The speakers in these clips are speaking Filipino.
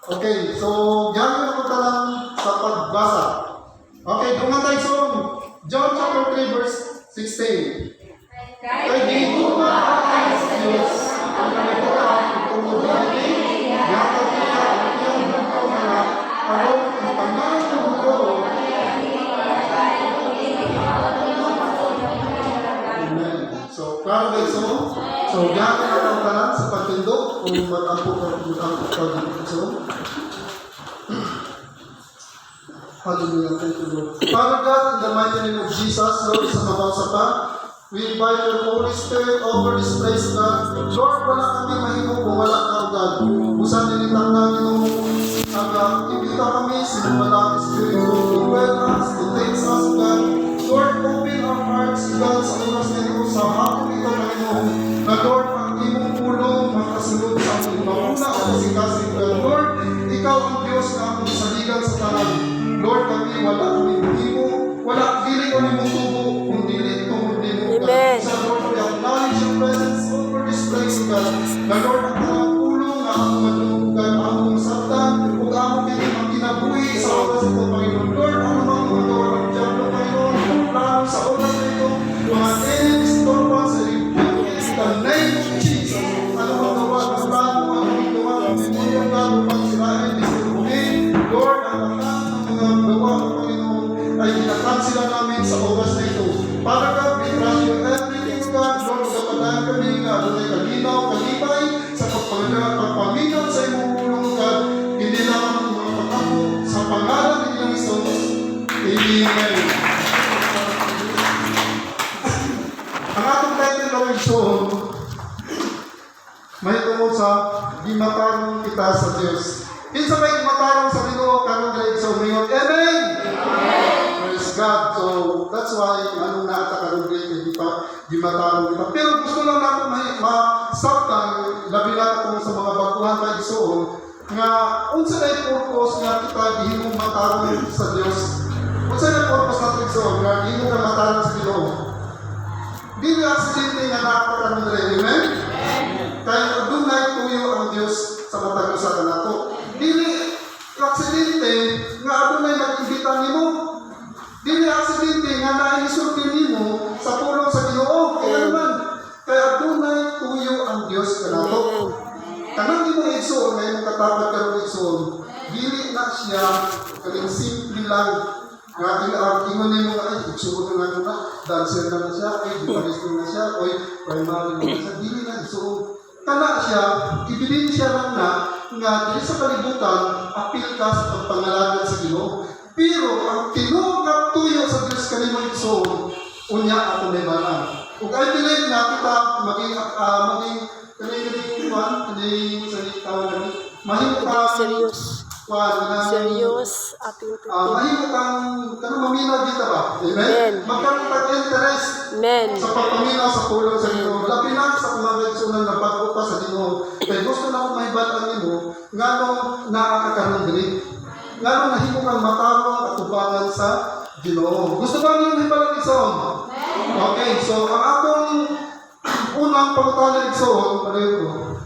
Okay, so gano'n ako talang sa pagbasa. Okay, dungan tayo sa John chapter 3 verse 16. Kaya di ko makakaya sa Diyos ang nagkakaroon ng tumulong yata niya ang iyong mundo na parang ang pangalan ng mundo. Amen. So, klaro ba ito? So, gano'n ako talang sa pagtindog kung mag-ampo ka ang pagtindog. Hallelujah, thank you, Lord. Father God, in the mighty name of Jesus, Lord, sa mabasa pa, we invite your Holy Spirit over this place, God. Lord, wala kami mahimong kung wala ka, God. Usan nilitang namin nung imbita kami, sinumala ang Spirit to dwell us, to taste us, God. Lord, open our hearts, God, sa oras na ito, sa hapon ito, Panginoon, na Lord, ang imong pulong, makasunod sa aming mauna o kasikasig, God. Lord, ikaw ang Diyos na aming saligan sa tanan. Lord, kami wala kami mo, wala dili kami mo tubo, kung dili itong hindi mo, God. So, Lord, we acknowledge your presence over this place, God. Na Lord, ang tulong na ang madulugan, ang mong sabtan, kung ang kini ang kinabuhi sa oras ito, Panginoon. Lord, ano mang mga Lord, ang Diablo, Panginoon, ang plano sa oras na ito, mga enemies, torpa, sa rebuke, in the name of Jesus. Ano mang gawa, ang plano, ang gawa, ang memoria, God, upang sirain, Lord, ang lahat ng gawa ng Panginoon ay kinakansila namin sa oras na ito. Father God, we trust you everything, God. Lord, magkapadahan kami na doon ay kalinaw, kalibay sa pagpaminaw sa iyong ulong, God. Hindi lang ang mga pagkako sa pangalan ng iyong Jesus. Amen. Ang atong title ng episode, may tungkol sa gimatarong kita sa Diyos. Kinsa may matarong sa Ginoo karon diri sa umingon. Amen. Amen. Praise God. So that's why anong naata karon diri di matarong kita. Pero gusto lang nato masabtan labi na kung sa mga baguhan na igsoon nga unsa na purpose nga kita gihimong matarong sa Dios. Unsa na purpose nato igsoon nga gihimong ka matarong sa Ginoo. Dili aksidente nga naata karon diri. Amen. Kaya adunay tuyo ang Dios sa matag usa kanato. Dili aksidente nga adunay mag-imbita nimo. Dili aksidente nga naisulti nimo sa pulong sa Ginoo. Kaya naman, kaya adunay tuyo ang Dios kanato. Kanang imong igsoon nga imong katapat karon igsoon, dili na siya kaning simple lang nga ingon nimo nga ay igsoon na nga dancer na siya, ay guitarist na siya, oy primary na siya, dili na igsoon. Kana siya, ibilin siya lang na nga dili sa kalibutan, apil ka sa pagpangalanan sa Ginoo. Pero ang tinuod nga tuyo sa Dios kanimo igsoon, unya ako may banan. Ug I believe na kita maging kaning sa tawag ni mahimo ka serious ating mahimo kang kanang maminaw kita ba? Amen. Magkaroon ka interest sa pagpaminaw sa pulong sa Ginoo. Labi na sa kumagaysunan nga pag-upa sa Ginoo. Kaya gusto na akong mahibataan nimo ngano nakakaroon diri. Ngano nahimo kang matarong at tubangan sa Ginoo. Gusto ba niyo mahibataan igsoon? Okay, so ang atong unang pangutana igsoon, pareho ko.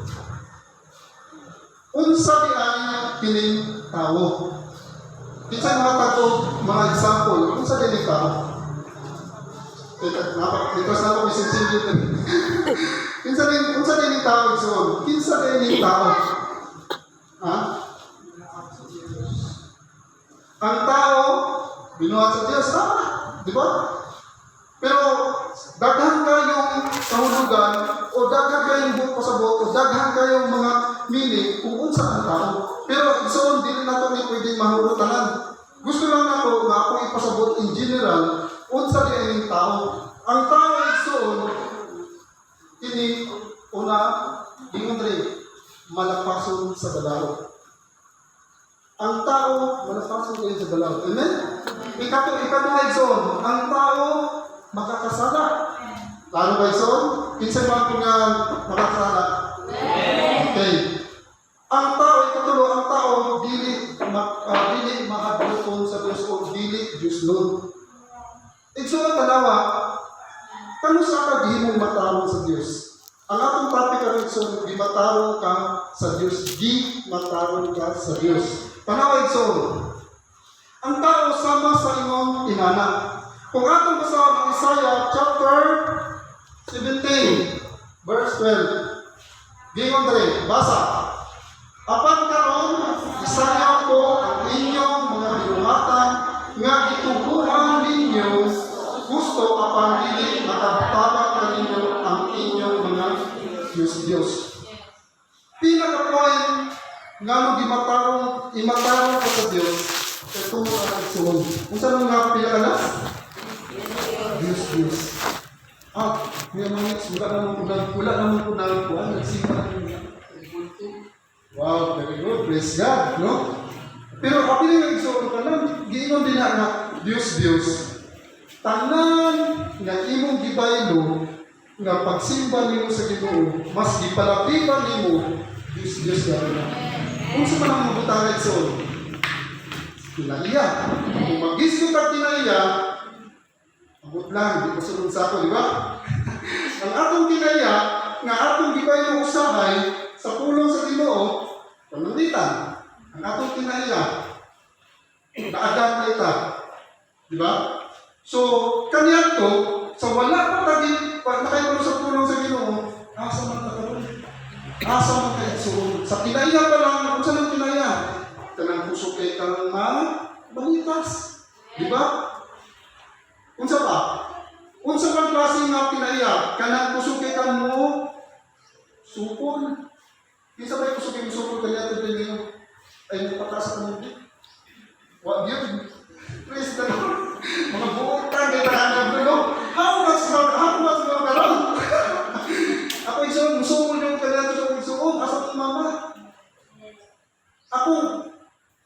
Unsa di ay kining tao? Kinsa mga tago mga example, unsa din ikaw? Ito sa ako isinsin dito. Kinsa din tao igsoon? Kinsa din tao? Ha? Ang tao binuhat sa Diyos, di ba? Pero daghan kayong kahulugan o daghan kayong buko sa buko, daghan kayong mga meaning kung unsa ang tao. Pero igsoon dili nato ni pwedeng mahurutanan. Gusto lang nato nga ako ipasabot in general unsa di ang tao. Ang tao igsoon kini una ingon diri malapason sa dalaw. Ang tao malapason din sa dalaw. Amen. Ikato igsoon, ang tao makakasala. Lalo ba igsoon? Kinsa man nga makakasala? Okay. Ang tao, ikatulo, ang tao, dili mahadlokon sa Diyos o dili Diyos nun. Igsoon ang tanawa, kano sa kagihimong matarong sa Diyos? Ang atong topic ang igsoon, di mataro ka sa Dios, di mataro ka sa Dios. Tanawa igsoon. Ang tao sama sa imong tinana. Kung atong basahan ang Isaiah chapter 17 verse 12. Gingon dre, basa. Apan karon isayaw ko ang inyong mga binuhatan nga gituguhan ninyo gusto apan dili makatabang kaninyo ang inyong mga Diyos. Pinaka-point nga mo imatarong ko sa Dios ito mo ang igsoon. Kung saan nga pinakala? Diyos. May mga wala naman po na kuhan, nagsimba na wow, very good, praise God, no? Pero kapag yung igsoon ka lang, giingon din na Diyos. Tanan nga imong gibaylo nga pagsimba nimo sa Ginoo, mas gipalapitan nimo Diyos gano'n. Kung sa manang mabutang igsoon, kinaiya. Kung mag-isip ka kinaiya, abot lang, di masunod sa ako, di ba? Ang atong kinaiya, nga atong gibaylo usahay sa pulong sa Ginoo, panangitan. Ang atong kinaiya, naadan na ita. Di ba? So, kaniyan to, sa wala pa nakaipulo sa pulong sa Ginoo, asa man nakaroon. Asa man kayo. So, sa kinaiya pa lang, kung saan ang kinaiya? Kanang puso kay kang balitas. Di ba? Unsa pa? Unsa pang klase nga kinaiya? Kanang puso kay kang mo supol. Kinsa ba yung puso kay mo supol kanya ito din ay patasa ka mo? What yun? Praise the Lord. Mga buotang kay tahanap no? How much more karon? Ako igsoon, musupol yung kanya ito sa igsoon. Asa kong mama? Ako,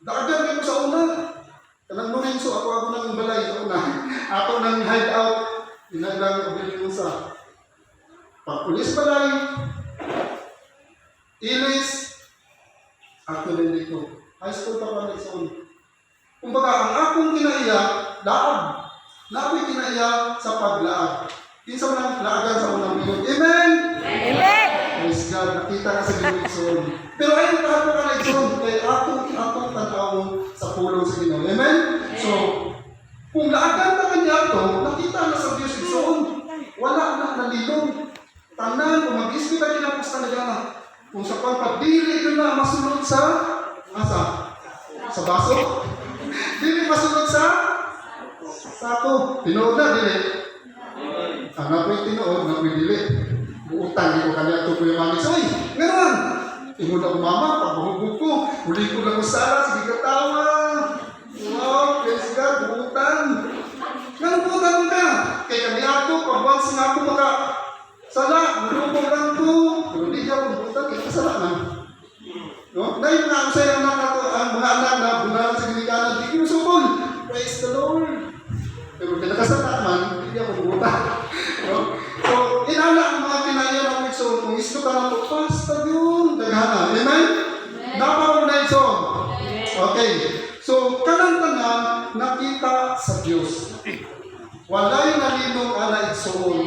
daagan ko sa una. Kanang numinso, ako nang balay sa una. Ako nang hide out. Inaglang kabili mo sa pagpulis balay. Ilis. Ako din dito. High school pa pa nagsoon. Kumbaga, ang akong kinaiya, laag. Ako'y kinaiya sa paglaag. Kinsa man ang laagan sa unang minute. Amen? Amen! Praise God, nakita ka sa Ginoo. Pero ayun pa ako ka nagsoon, kay atong tanawon sa pulong sa Ginoo. Amen? So, kung laagan na kanya ito, nakita na sa Diyos igsoon. Wala na nalilong. Tanan, kung mag-isip ka kinapos talaga na. Kung sa pagpapili ko na masunod sa baso. Dili masunod sa ako. Tinood na, dili. Ang ako'y tinood, ako'y dili. Buutang ko kanya ito po yung mami. So, ngayon, tingod ako mama, pagbuhugog ko. Huli ko lang usara, sige katawa. Wow, praise God, buutang. Ngayon buutang ka. Kaya kami ako, pag-once nga ako sala, bulubog lang ko. Pero di ako buutang, kaya kasala na. No? Dahil nga, sa'yo ang mga anak na bunalan sa ginikanan, di kinusupol. Praise the Lord. Pero kinakasala man, hindi ako buutang. No? So, inala ang mga kinaya ng igsoon. Kung isto ka na ito, basta yun, daghana. Amen? Dapat mo na igsoon. Okay. So, kanang-tanang nakita sa Diyos. Walay nalilong ana igsoon.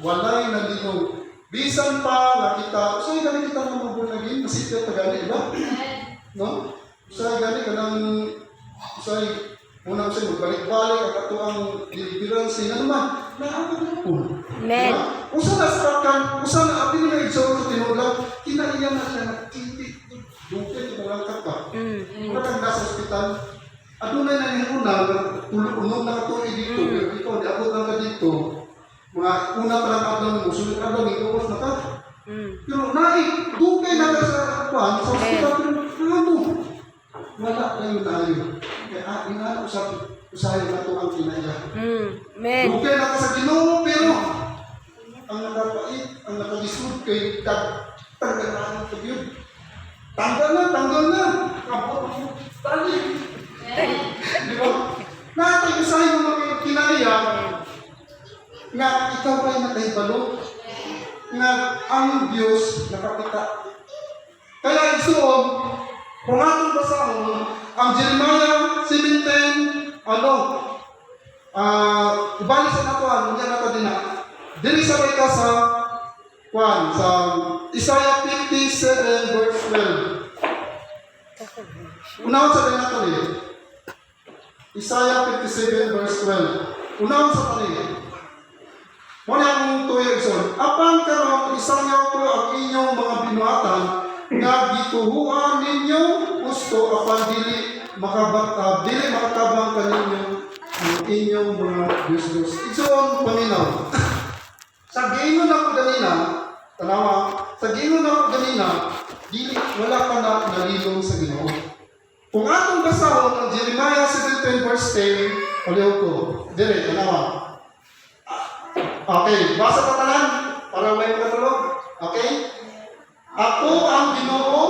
Walay nalilong. Bisan pa nakita. So, gani kita ng mabunagin. Masipya ta gani, diba? No? So, gani ka ng unang siya magbalik-balik at ito ang deliverance na naman. Naabot na po. Amen. Usa na sa kan, usa na apil na igsoon sa tinudlaw, kinaiyan na siya nagkiti. Dugay ito lang ka. Wala kang nasa ospital. Adunay na yung una, unog na katuloy dito, pero ikaw, di abot lang ka dito. Mga una pa lang ablang mo, sunod ablang, ikawas na ka. Pero dugay na ka sa kwan, sa ospital, pero ano? Wala kayo tayo. Kaya usahay na ito ang kinaya. Amen. Dugay na ka sa Ginoo, pero ang nakapait, ang nakalisod kay tanggalan ng yun. Tanggal na. Tali. Di ba? Natay usahay mo mga kinaya nga ikaw ay nakahibalo nga ang Diyos nakapita. Kaya isuon, kung atong basahon, ang Jeremiah 17:10, ibalik sa nato, yan nato din na. Dili sabay ka sa Kwan, sa Isaiah 57 verse 12. Unahon sa kanya ito eh. Isaiah 57 verse 12. Unahon sa kanya. Muna akong tuyo son. Apan karon isayaw ko ang inyong mga binuhatan nga gituhuan ninyo gusto apan dili makatabang kaninyo ang inyong mga Diyos. Igsoon paminaw. Sa gingon ako ganina, tanawa, sa gingon ako ganina, dili wala ka na nalilong sa Ginoo. Kung atong basahon ang Jeremiah 17 verse 10, uliw ko. Dire, tanawa. Okay, basa pa tanan para may makatulog. Okay? Ako ang Ginoo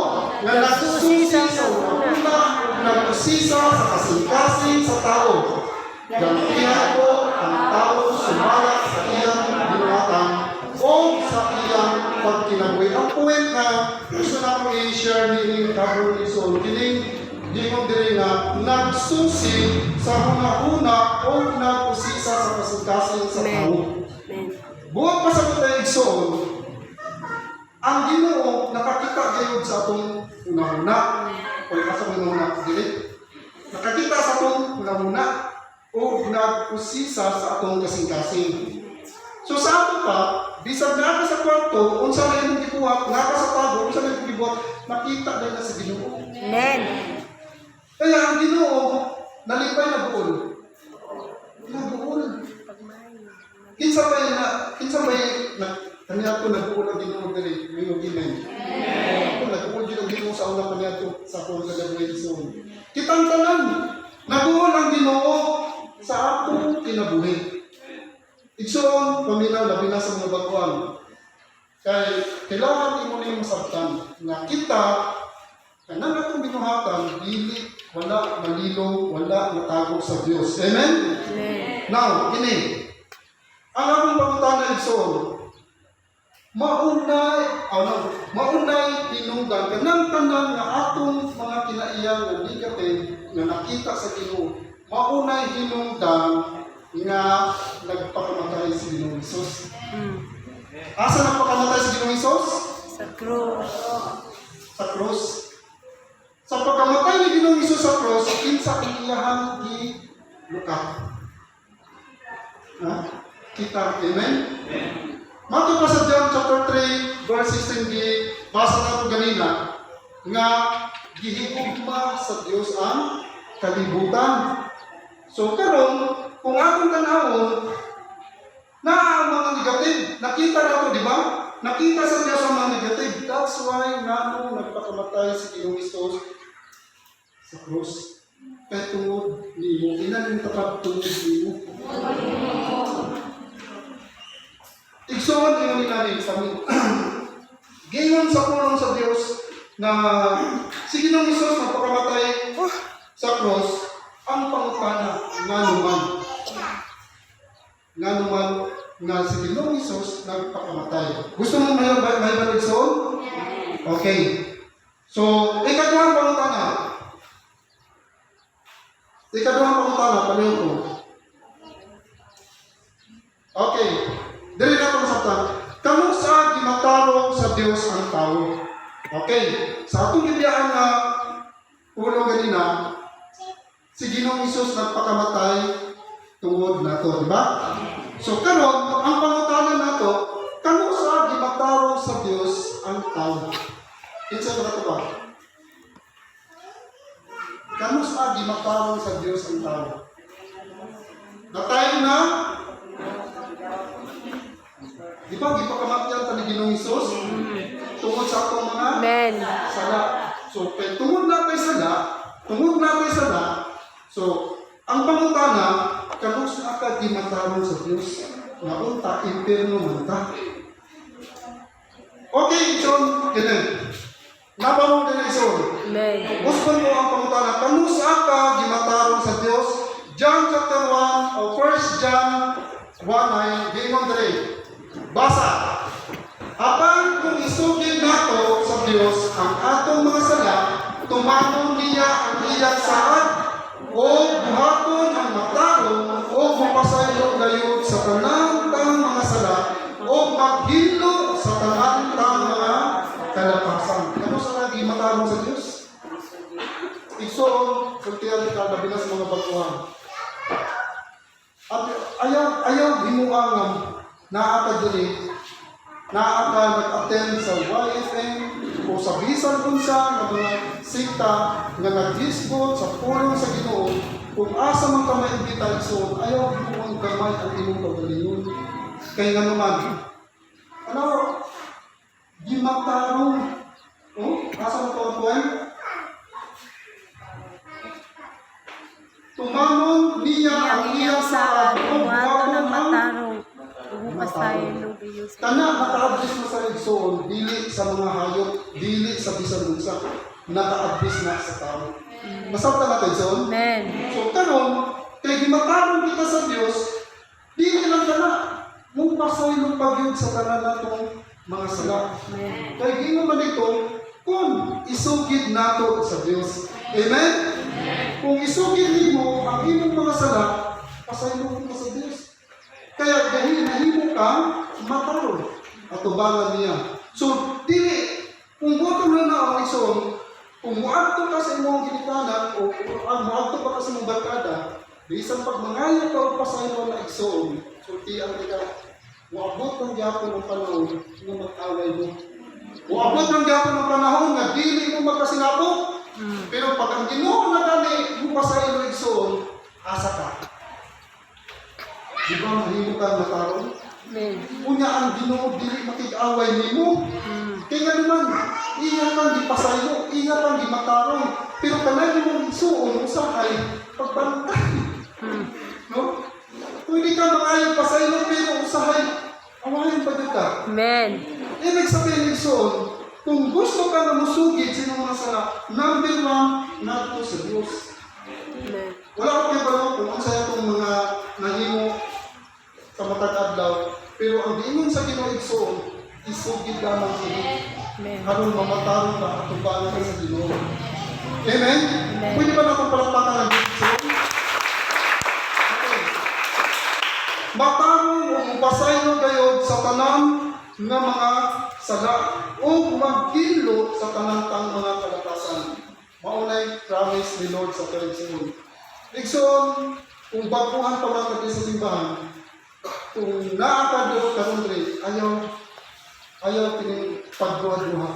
nga nagsusi sa una, nagsusisa sa kasing-kasing sa tao. Gantihan ko ang tao sumala sa iyang binuhatan o sa iyang pagkinabuhi. Ang point na gusto na ko i-share ni Kabro ni Sol, kining gingon diri nga nagsusi sa una-una o nagsusisa sa kasing-kasing sa tao. Buot pa sa kutay igsoon, ang Ginoo nakakita gayud sa atong una-una. O sa una-una, dili. Nakakita sa atong una-una o nagusisa sa atong kasing-kasing. So sa ato pa, bisag na sa kwarto, unsa na yung gibuhat, naka sa tago, unsa na yung gibuhat, nakita din na sa Ginoo. Amen. Kaya ang Ginoo, nalipay na buol. Nabuol. Kinsa may kaniya ko nagbuol ang Ginoo diri, may amen. Ako nagbuol din ang Ginoo sa una kaniya to sa akong kagabuhison. Kitang tanan, nagbuol ang Ginoo sa atong kinabuhi. Igsoon, paminaw, labi na sa mga baguan. Kaya kailangan imo niyong masabtan na kita, kanang atong binuhatan, dili, wala malilo, wala natago sa Diyos. Amen? Amen. Now, ini, ang akong pangutana igsoon, maunay tinunggan kanang tanan nga atong mga kinaiyang nga negative nga nakita sa Ginoo. Maunay hinungdan nga nagpakamatay si Ginoong Hesus. Asa nagpakamatay si Ginoong Hesus? Sa krus. Sa krus. Sa pagkamatay ni Ginoong Hesus sa krus, kinsa ang iyahang gilukat. Kita, amen? Mato pa sa John chapter 3, verse 16, basa na ito ganina, nga gihigugma sa Diyos ang kalibutan. So karon, kung atong tanawon, na ang mga negative, nakita na ito, di ba? Nakita sa Diyos ang mga negative. That's why nga nagpakamatay si Ginoong Hesus sa krus. Kaya tungod ni mo, ilan yung tapat tungod ni mo. Igsoon yung ninanin sa amin. Gingon sa pulong sa Diyos na si Ginoong Hesus nagpakamatay sa krus, ang pangutana nga naman nga si Ginoong Hesus nagpakamatay. Gusto mo may balik soon? Okay. So, ikaduhang pangutana. Paliw ko. Okay. Dali na itong sabtan. Kamu sa gimatarong sa Diyos ang tao. Okay. Sa atong gibiyaan na ulo ganina, si Ginoong Hesus nagpakamatay tungod na ito, di ba? So karon ang pangutanan na ito, kano sa gimatarong sa Diyos ang tao? Kinsa ba ito ba? Kano sa gimatarong sa Diyos ang tao? Natayo na? Di ba, gipakamatyan ta ni Ginoong Hesus? Tungod sa atong mga Amen. sala. So, tungod na kay sala, so, ang pangutana, kanus na ka di matarong sa Diyos, na unta, impirno manta. Okay, John, ganun. Nabanong din John. Amen. Gusto mo ang pangutana, kanus na ka di matarong sa Diyos, John chapter 1, o 1 John 1:9, gingon diri. Basa. Apan kung isugid nato sa Diyos ang atong mga sala, tumanon niya ang iyang saad, o buhaton ang matarong, o mapasaylo gayud sa tanang mga sala, o maghilo sa tanang igsoon, sultihan ka, labi na sa mga baguhan. At ayaw himuangan, naaka dili, naaka nag-attend sa YFM, o sa bisan kunsa, ng mga sikta, nga nag-disbot sa pulong sa Ginoo, kung asa man ka maimbita igsoon, ayaw himuang gamay ang imong kagalingon. Kaya nga naman, ano, di magtarong, asa mo ito ang tumangon niya ang iyang Sa sa buhato ng matarong. Bukas tayo lubiyos. kana naka-address mo sa igsoon, dili sa mga hayop, dili sa bisan unsa, naka-address na sa tao. Masabta na tayo igsoon? Amen. So karon, kay gimatarong kita sa Dios, dili lang kana mong pasaylo pagyud sa tanan natong mga sala. Amen. Kay gino man ito, kung isugid nato sa Dios. Amen? Kung isugid nimo ang imong mga sala, pasaylo ka sa Dios. Kaya dahil nahimo kang matarong at tubangan niya. So, dili, kung bottom na ang igsoon, kung muadto ka sa imong ginikanan o muadto pa ka sa imong barkada, bisan pag mangayo ka o pasaylo na igsoon, sultian ka, muabot ng gyapon ng panahon na mag-away mo. Muabot ng gyapon ng panahon na dili mo magkasinabot. Pero pag ang Ginoo na gani mo pasaylo igsoon, asa ka. Di ba mahimo ka matarong? Amen. Unya ang Ginoo dili makig-away nimo. Kaya naman, iya kang gipasaylo, iya kang gimatarong. Pero kanang imong igsoon usahay pagbantay. No? Pwede ka mangayo pasaylo pero usahay awayan pa ka. Amen. Ibig sabihin igsoon, kung gusto ka na musugid sa imong mga sala, number 1, nato sa Dios. Amen. Wala ko kayo ba kung ano sa itong mga nahimo sa matag adlaw, pero ang diingon sa Ginoo igsoon, isugid lamang kini. Amen. Karon mamatarong ka at tubalan ka sa Ginoo. Amen? Amen. Pwede ba natin palakpakan ang igsoon? Okay. Matarong o mapasaylo kayo sa tanan nga mga sala o magkilo sa tanang mga kalakasan. Maunay promise ni Lord sa Panginoon. Igsoon, kung baguhan pa lang natin sa simbahan, kung naakadyo karon rin, ayaw tining pagduha-duha.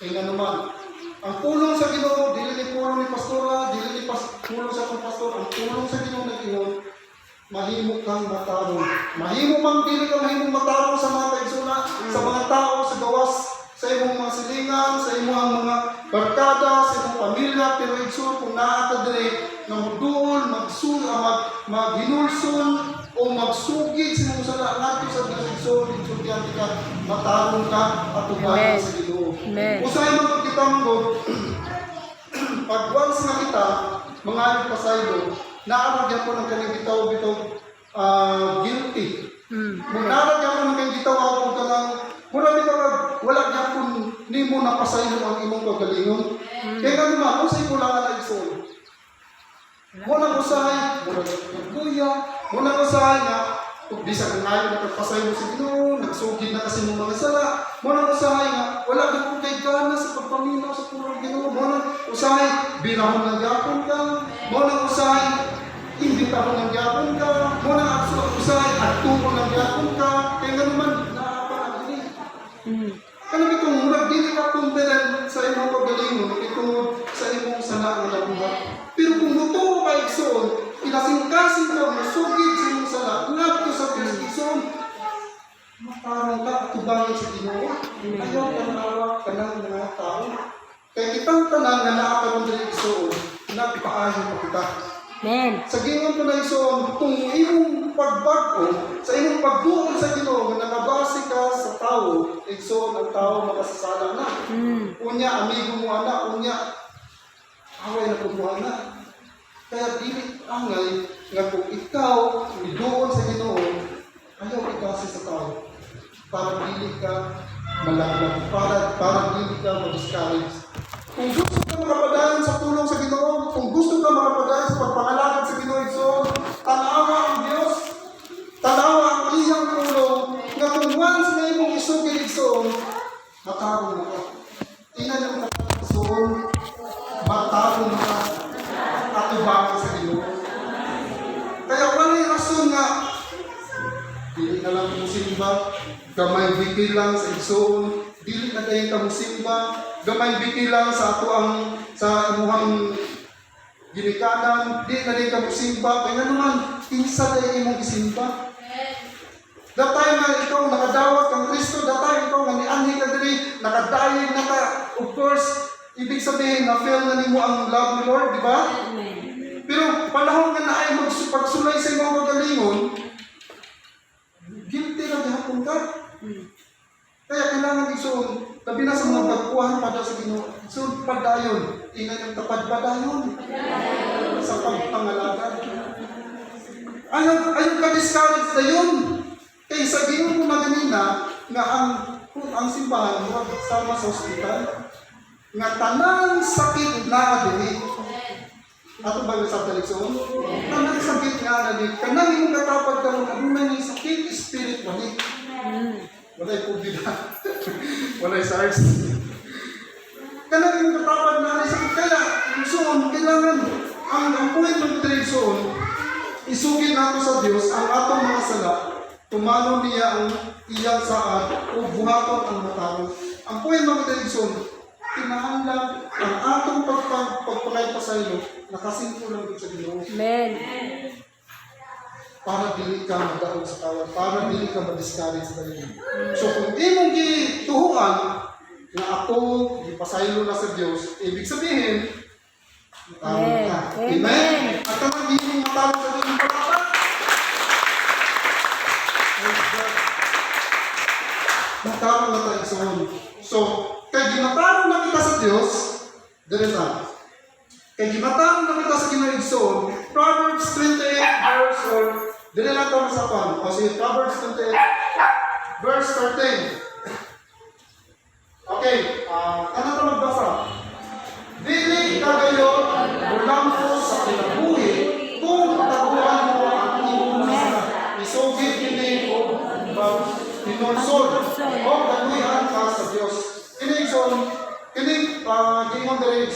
Kaya nga naman, ang pulong sa Ginoo, dili ni pulong ni pastora, dili ni pulong sa akong pastor, ang pulong sa Ginoo na Ginoo, mahimo kang matarong. Mahimo mang dili ka mahimong matarong sa mga kaigsoona, sa mga tao, sa gawas, sa imong mga silingan, sa imong mga barkada, sa imong pamilya, pero igsoon kung naa ka diri nga muduol, maghinulson o magsugid sa imong sala ngadto sa Dios igsoon, igsoon ka, matarong ka at tubayan sa Ginoo. Amen. Usahay man pag kitanggod, pag once na kita, mga pasaylo, naaragyan ko ng kanyang bitaw-bitaw guilty. Kung naaragyan ko ng kanyang bitaw ako ka lang, muna bitaw wala niya kung ni mo napasaylo ang imong kagalingon. Kaya nga naman, kung sa'yo kulangan na iso, muna usahay, muna nagkuya, muna usahay nga, kung di sa kangayon nagpasaylo sa Ginoo, nagsugid na kasi mong mga sala, muna usahay nga, wala ka kung kay gana sa pagpaminaw sa purong Ginoo, muna usahay, binahon ng yapon ka, muna usahay, imbitahon ng yapon ka, muna usahay, atupon ng yapon ka, kaya nga naman, naapanagin. Kaya itong murag, dili ka kumpilan sa imong pagalingon, itong sa imong sala nga nabuhat. Pero kung mutuo ka igsoon, kinasing-kasing ka, masugid sa imong sala, ngadto sa Diyos igsoon, matarong ka at tubangin sa Ginoo. Ayaw tanawa ka ng mga tao. Kaya kitang tanan nga naakaroon din igsoon, nagpaayo pa kita. Amen. Sa gingon ko na igsoon, kung imong pagbago, sa imong pagduol sa Ginoo, nga nakabase ka sa tao, igsoon ang tao makasasala na. Unya, amigo mo ana, unya, away na kumuha na. Kaya dili angay nga kung ikaw iduol sa Ginoo, ayaw ikasi sa tao para dili ka malaglag, para dili ka ma-discourage. Kung gusto ka makapadayon sa tulong sa Ginoo, kung gusto ka makapadayon sa pagpangalagad sa Ginoo igsoon, tanawa ang Dios, tanawa ang iyang tulong, nga kung once na imong isugid igsoon, matarong na ka. Tingnan yung igsoon, matarong na ka. buhaton sa Ginoo. Kaya walay rason nga dili na lang musimba, gamay biki lang sa igsoon, dili na dayon ka musimba, gamay biki lang sa ato ang sa imuhang ginikanan, dili na dayon ka musimba, kaya naman kinsa dayon imong gisimba. Datay nga ikaw nakadawat kang Kristo, datay ikaw nga nianhi ka diri, nakadayon na ka, of course, ibig sabihin na feel na nimo ang love ni Lord, di ba? Pero panahon nga na ay magpagsulay sa imong kagalingon, guilty na gihapon ka. Kaya kailangan isuon, labi na sa mga pagkuhan pada sa Ginoo. Isuon padayon, ingay ang tapad padayon sa pagpangalaga. Ayaw ka-discourage na yun. Kaya sabihin mo na ganina nga ang simbahan mo sama sa ospital nga tanang sakit na dili. Ato ba sa talikson? Tanang sakit nga dili. Kanang imong katapad karon aduna ni sakit spirit wali. Walay COVID na. Walay SARS. Kanang imong katapad na ni sakit kaya suon kailangan ang point ng talikson isugid nato sa Dios ang atong mga sala. Tumano niya ang iyang saad o buhaton ang matawag. Ang puwen mga television, kinahanglan ang atong pagpangay pasaylo, nakasingko lang sa Ginoo. Amen. Para dili ka madaog sa tawad, para dili ka ma-discourage sa Ginoo. So kung imong gituhuan na ako gipasaylo na sa Dios, ibig sabihin, matawag ka. Amen. At ang hindi matawag sa Ginoo palapa. Matawag na tayo sa Ginoo. So, kay gimatawag na kita sa Dios, dili na. Kay gimatawag na kita sa Ginoo, Proverbs 28 verse 4, dili na tayo sa pan. O si Proverbs 28 verse 13. Okay, ano ito magbasa? Dili kagayon ulampo sa kinabuhi kung taguan mo ang iyong nasa. Isugid kini o pinursod o ganuyan ka sa Diyos. Kini gingon diri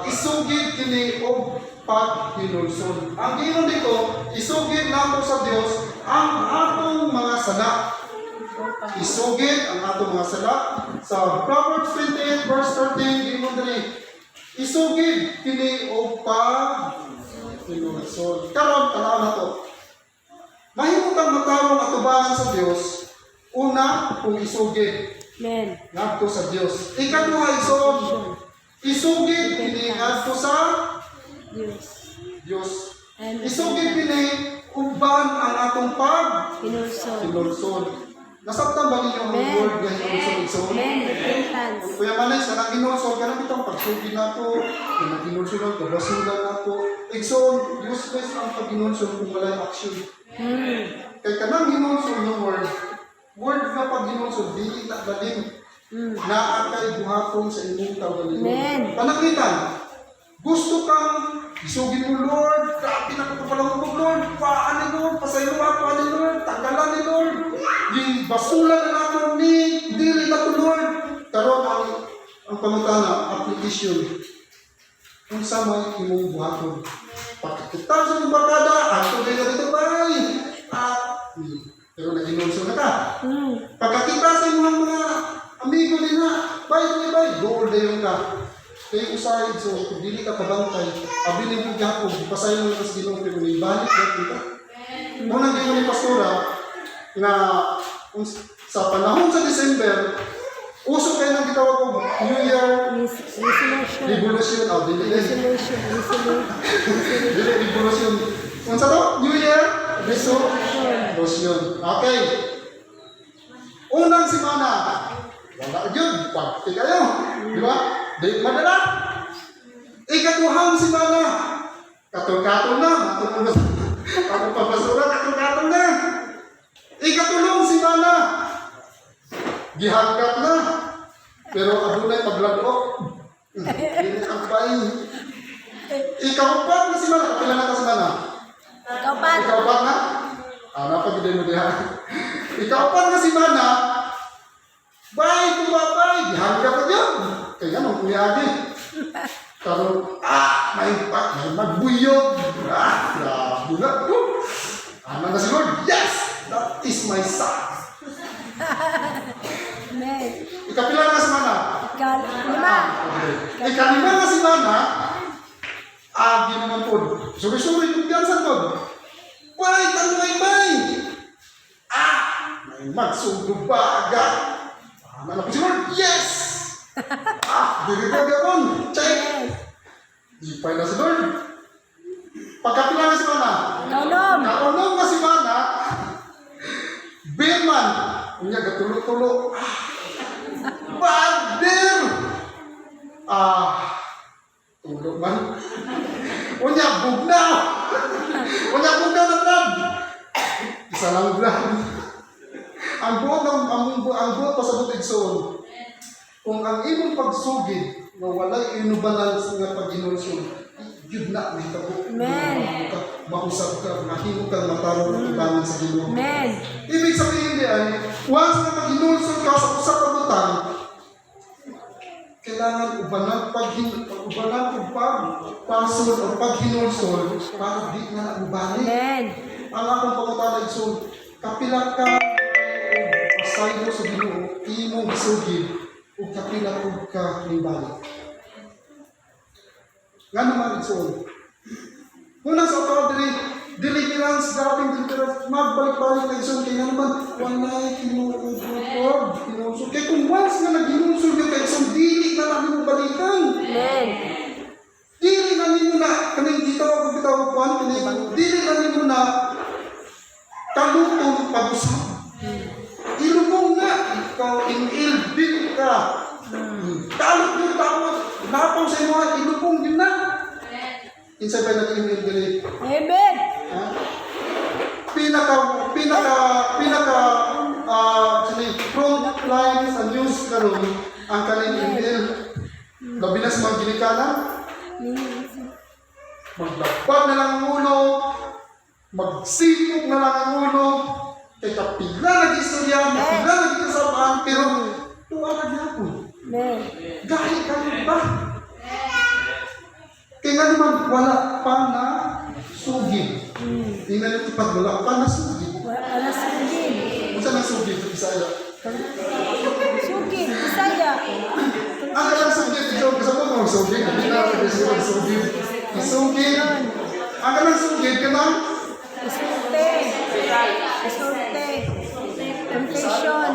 isugid kini o pagpinursod. Ang gingon dito, isugid namo sa Diyos ang atong mga sala. Isugid ang atong mga sala. Sa Proverbs 28 verse 13, gingon diri, isugid kini o pagpinursod. Karon tanaw na to. Mahimo kang matawag atubangan sa Dios. Una, kung isugid. Amen. Ngadto sa Dios. Ikaduha, isugid kini ngadto sa Dios. Isugid kini uban ang atong pinursod. Nasabtan ba ninyo ang word nga pinursod? Amen. Repentance. Kuya Manes, kanang pinursod, kanang bitang pagsugid nato, kanang pinursod, kabasulan nato. Igsoon, useless ang pag-pinursod kung walay action. Kaya kanang ginunsod ng word na pag ginunsod, dili na galing na akay buhaton sa imong kaugalingon. Panakitan, gusto kang isugin mo Lord, pinakapapalang mo Lord, paan ni Lord, pasaylo ako ni Lord, tanggalan ni Lord, yung basulan na nato ni, dili na to Lord. Karon ang pangutana, application, kung sa may imong buhaton. Pagkakita sa mga barkada, ato din na dito bay. Pero nag-inulso na ka. Pagkakita sa mga amigo din na, bay, goal na yung ka. Kaya usahid, so kung dili ka kabantay, abilin mo gapon, pasayin mo lang sa Ginoo, pero ibalik na kita. Unang gingon ni Pastora, na sa panahon sa December, uso kayo ng gitawag ko, New Year Revolution. Dili Revolution. Kung sa to? New Year Resolution. Okay. Unang simana. Wala yun. Pagti kayo. Di ba? Di madala. Ikaduhang simana. Katong-katong na. Katong papasura. Katong-katong na. Ikatulong simana. Gihangkat na. Pero adunay paglagok. Dili ang bayi. Ikaw-pat na simana. Kapila na ka simana? Ikaw-pat na? Napagigay mo diha. Ikaw-pat na simana. Bay, kumabay. Gihangkat na yun. Kaya nung kumiyagi. Karon, may magbuyog. Grabe na. Ano na si Lord? Yes! That is my son. Amen. Ikapila na si Mana? Ikalima. Ikalima na si Mana. Agi naman po. Suri-suri kung yan sa to. Why? Tanong-ay-bay. May magsugod ba agad? Ano na po si Lord? Yes! Dili ko gabon. Check! Ipay na si Lord. Pagkapila na si Mana. Kaunom. Kaunom na si Mana. Birman. Unya gatulo-tulo. Bader! Tulog man. Unya bugnaw. Unya bugnaw na brad. Isa lang brad. Ang buot pasabot igsoon. Kung ang imong pagsugid nga walay inubanan nga paghinulsol, yun na may tabo. Amen. Mausap ka, mahimo kang matarong tutangan sa Ginoo. Amen. Ibig sabihin di ay, once na paghinulsol ka sa usa ka butang, kailangan ubanan ug pagpasol o paghinulsol para di na ubalik. Amen. Ang akong pangutana igsoon, kapila ka pasaylo sa Ginoo, imong gisugid ug kapila ug ka nibalik. Nga naman igsoon. Muna sa utaw deliverance, dating deliverance, magbalik-balik na igsoon kay nga naman walay kinuod. Kaya kung once na naghinulsol ka kay igsoon, dili na lang mo balikan. Amen. Dili na nimo na kaning bitaw kuan kaning dili na nimo na kalutong pag-usap. Ilumong na ikaw inilbig ka. Kalot yung tawag, napaw sa imo ilumong din na. Kinsa ba nag-email dili? Amen. Front line sa news karon ang kaning email. Labilas mga ginikanan. Maglapad na lang ang ulo, magsipog na lang ang ulo, kay kapila nag-istorya, kapila nag-isabaan, pero tuwag na po. Amen. Dahil kayo ba? Kaya nga naman, wala pa na sugid. Tingnan nyo tipad, wala pa na sugid. Wala sugid. Kung saan na sugid sa Bisaya? Sugid. Bisaya. Ang kalang sugid, ikaw kasama mo ang sugid. Hindi na ako kasi sugid. Isugid. Ang kalang sugid, kanang? Isorte. Isorte. Temptation.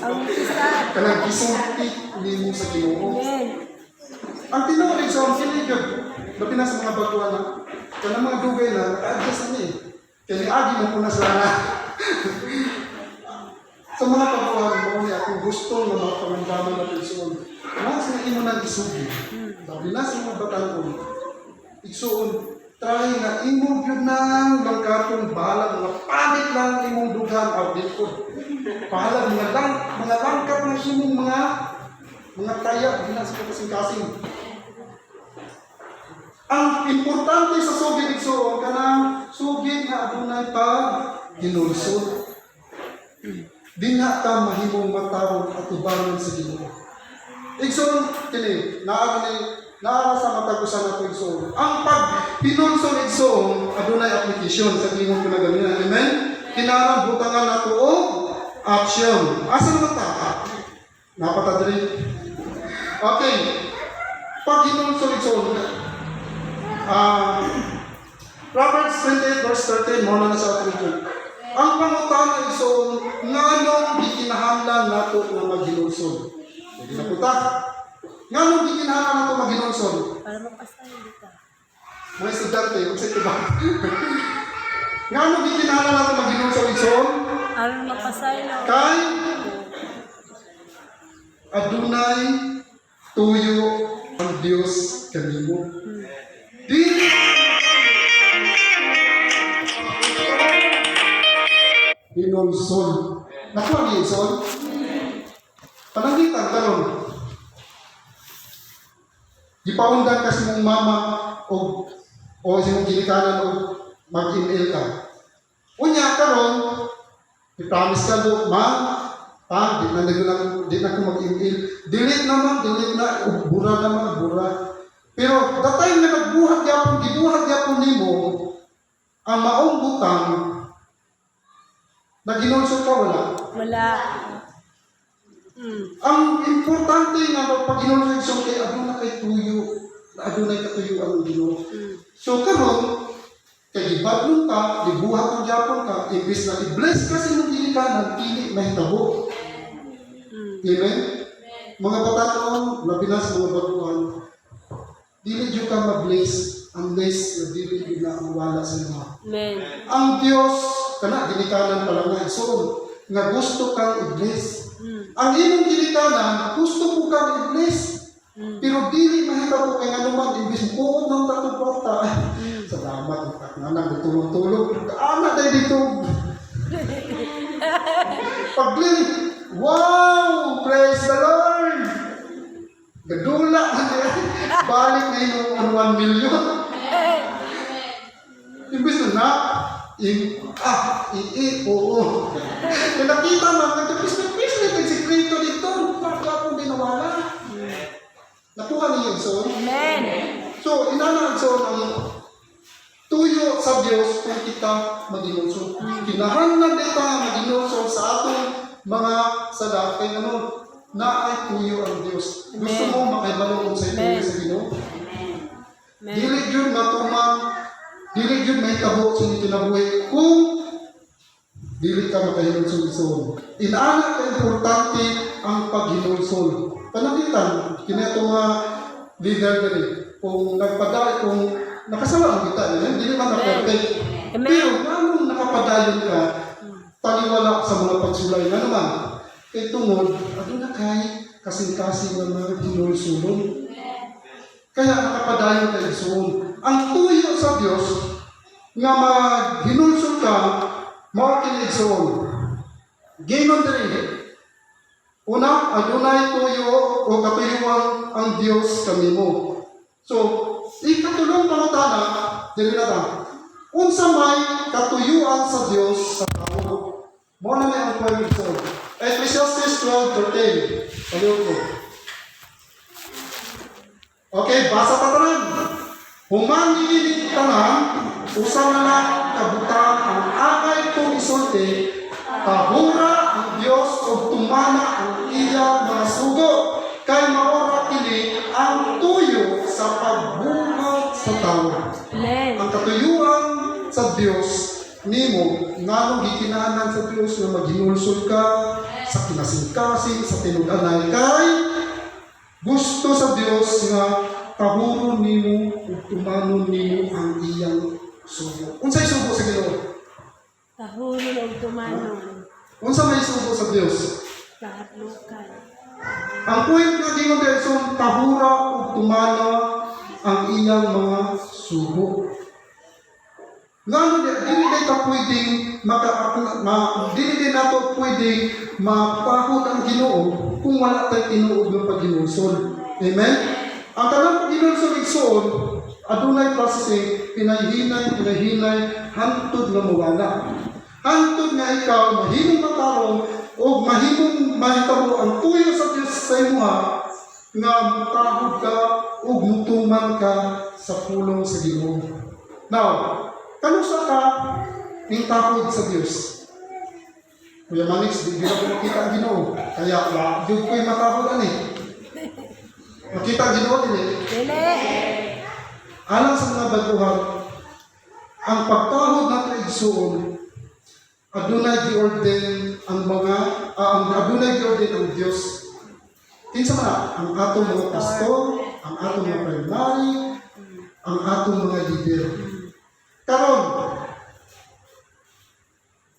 Ang kisat. Kanang isulti, hindi mo sa Ginoo. Amen. Ang tinuod sa ang kiligab, labi na sa mga baguhan na, kanang mga dugay na, naka-adjust na niya. Kaya niagi mo po na sila na. Sa mga baguhan mo niya, kung gusto ng mga pamamdaman na igsoon, mas na imo nang isugi. Labi na sa mga batang igsoon, try na imong yun ng langkatong bahala, mga panik lang imong dughan out dito. Bahala, mga langkat na imong mga kaya, hindi na sa kasing-kasing. Ang importante sa sugid igsoon, kanang sugid nga adunay pag hinulsol. Di na ka mahimong matarong at tubangan sa Ginoo. Igsoon, kini, naara sa matagusan nato igsoon. Ang pag hinulsol igsoon, adunay application sa tingong pinagaminan. Amen? Kinarang butangan nato o action. Asa naman ta? Napatadri. Okay. Pag hinulsol igsoon, Proverbs 28 verse 13, muna na sa ating. Ang pangutana igsoon, nganong gikinahanglan nato na maghinulsol? Hindi na puta. Nganong gikinahanglan nato maghinulsol? Para mapasahin dito. Mga estudyante, huwag sa ito ba? Nganong gikinahanglan nato maghinulsol igsoon? Para mapasahin na. Kay adunay tuyo ang Dios kanimo. Dili hinulsol. Nakuha niyo igsoon? Panangitan karon. Gipaundan ka sa mong mama o sa mong ginikanan o mag-email ka. Unya karon, i-promise ka do, di na ko mag-email. Delete na, bura. Pero the time nga nagbuhat yapon, gibuhat yapon nimo ang maong butang, naginulsol ka wala. Wala. Ang importante nga pag ginulsol kay aduna kay tuyo, adunay katuyo ang Ginoo. So karon kay gibadlong ka, gibuhat ang yapon ka, imbis na i-bless ka sa imong ginikanan, pili mahitabo. Amen? Mga batanon, labi na sa mga baguhan, dili jud ka ma-bless unless na dili jud na ang wala sa inyo. Amen. Ang Dios kana ginikanan pa lang nga igsoon nga gusto kang i-bless. Ang imong ginikanan gusto ko kang i-bless. Pero dili mahitabo kay anuman imbis buot ng tatong kwarta. Salamat nga nang tulog-tulog. Ana day dito. Pagling, wow! Praise the Lord! Gadula! Balik na yung 1 million. Imbis na oo. Kaya nakita man, nagkapis na nagsikreto dito. Bakit akong dinawala? Nakuha niyo yung son? Amen. So, inanaan son ang tuyo sa Diyos kung kita maginulsol. Kinahanglan dito maginulsol sa atong mga sada kay ano na ay tuyo ang Diyos. Gusto mo makaibalong sa ito sa Ginoo? Dili jud matumang, dili jud may tabo sa inyong kinabuhi kung dili ka makahinulsol. Inaana ka importante ang paghinulsol. Panagitan, kinato nga leader dali, kung nagpadali, kung nakasama ang kita, hindi naman na-perfect. Pero kung nakapadayon ka, taliwala sa mga pagsulay na naman, kay tungod, ano na kay kasing-kasing ng mga hinulsulon. Kaya nakapadayon ka isuon. Ang tuyo sa Diyos, nga maghinulsul ka, mawakin isuon. Gayman dali. Una, adunay tuyo o katuyuan ang Diyos kami mo. So, ikatulong pangutana, dili na ta. Unsa may katuyuan sa Diyos sa tao. Mo na may ang prayer so. Ecclesiastes 12:13. Ayun ko. Okay, basa pa tanan. Humanginig tanan, usa na lang kabutan ang angay kong isulti, tahura ang Diyos o tumana ang iya mga sugo, kay maora kini ang tuyo sa pagbuhat sa tao. Ang katuyuan sa Diyos nimo nganong gikinahanglan sa Diyos nga maghinulsol ka sa kinasing-kasing sa tinud-anay kay gusto sa Diyos nga tahuron nimo ug tumanon nimo ang iyang sugo. Unsay sugo sa Ginoo? Tahuron og tumanon. Unsa may sugo sa Diyos? Kahadlukan. Ang point nga gingon Derson, tahura ug tumana ang iyang mga sugo. Ngano dili day ka pwedeng dili din nato pwedeng mapahod ang Ginoo kung wala tay tinuod ng paghinulsol. Amen? Ang tanang paghinulsol igsoon, adunay processing, pinayhinay, hantod nga mawala. Hantod nga ikaw, mahimong matarong, o mahimong mahitabo ang tuyo sa Diyos sa imuha, nga mutahod ka, o mutuman ka sa pulong sa Ginoo. Now, kanusa ka ning tahod sa Diyos? Kuya Manix, di na ko makita ang Ginoo. Kaya, di ko'y matahod ani. Makita ang Ginoo din eh. Dili. Alang sa mga baguhan, ang pagtahod natin igsuon, adunay giorden ang mga adunay giorden ang Dios. Kinsa man ang atong mga pastor, ang atong mga primary, ang atong mga leader. Karon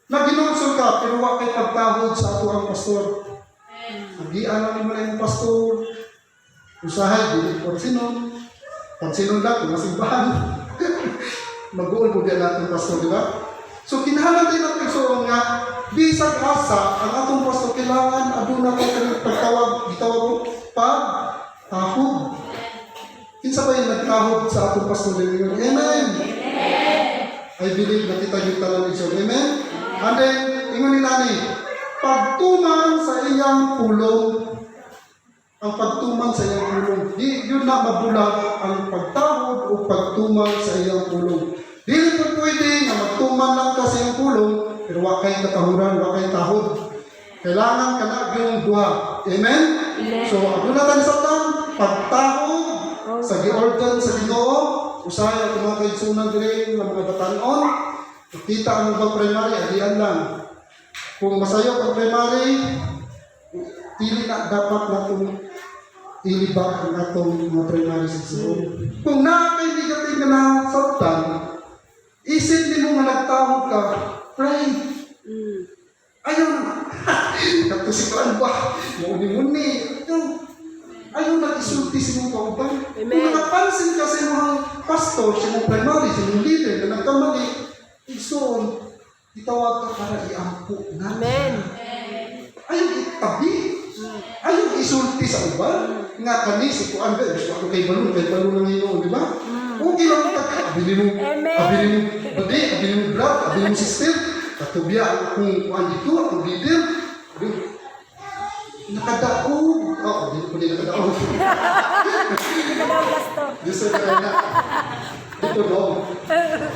naginulsol ka pero wa kay pagtahod sa ato ang pastor. Nagian mo na yung pastor. Usahay dili porsinon. Porsinon lang kung masimbahan. Mag-uol po natin pastor, di ba? So, kinahanglan din ang pagsuong nga, bisag asa, ang atong pastor, kailangan aduna ko kanyang pagtawag, gitawag ko, pag-tahod. Kinsa ba yung nagtahod sa atong pastor? Amen! I believe na kita yung talang ito. Amen? And then, ingon ni nani, pagtuman sa iyang pulong, ang pagtuman sa iyang pulong. Di yun na mabulag ang pagtahod o pagtuman sa iyang pulong. Dili po pwede na magtuman lang ka sa iyang pulong, pero wa kay katahuran, wa kay tahod. Kailangan ka na yung buha. Amen? So, ang una tayo sa tan, pagtahod sa giordan sa Ginoo, usaya ang mga kaigsunan diri ng mga batanon, kita ang mga primary, adian lang. Kung masayo ang primary, dili na dapat natong ilibak ang atong mga primary section. Kung nakakay negative na nasabtan, isip ni mo nga nagtahod ka, pray. Ayaw na. Tapos si Kuan ba? Muni-muni. Ayaw nag-isulti si mong kauban. Kung nakapansin ka sa mga pastor, sa mga primary, sa mga leader, na nagkamali, igsoon, itawag ka para iampo na. Amen. Ayaw itabi. Ayaw isulti sa uban. Nga kani, si Kuan ba? Gusto kay balon lang yun, di ba? Okay lang ka. Abili mo, badi, abili mo brad, abili mo sister. Katubya kung Kuan dito, ang leader. Nakadaog. Hindi nakadaog. Nakadaog gasto. Gusto ka na. Ito no.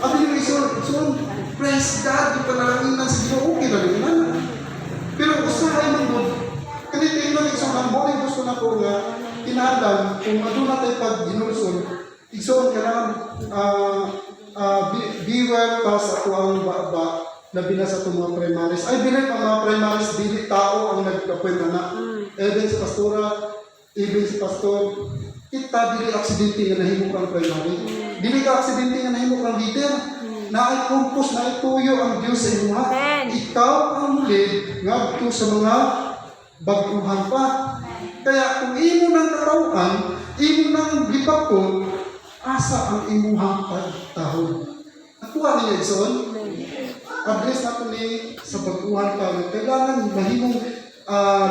Abili mo isun, praise God, yung panalanginan sa Ginoo, okay na rin na. Pero usahay man doon, kanito yung nag-isun ang morning gusto na po nga, kinahanglan, kung madun natin pag ginulson, igsoon ka lang, beware pa sa tuwang baba, labi na sa itong mga primaries. Ay, bilang ang mga primaries, dili tao ang nagkapoy na. Even si pastora, even si pastor, kita dili aksidente nga nahimok ang primary. Dili ka aksidente nga nahimok ang leader. Na ay kumpos, na ay tuyo ang Diyos sa inyo. Ikaw ang muli nga ito sa mga baguhan pa. Kaya kung imo ng katawan, imo ng lipapon, asa ang imuhang pagtahod. Nakuha niya, Edson? Address natin ni sa baguhan pa. Kailangan mahimong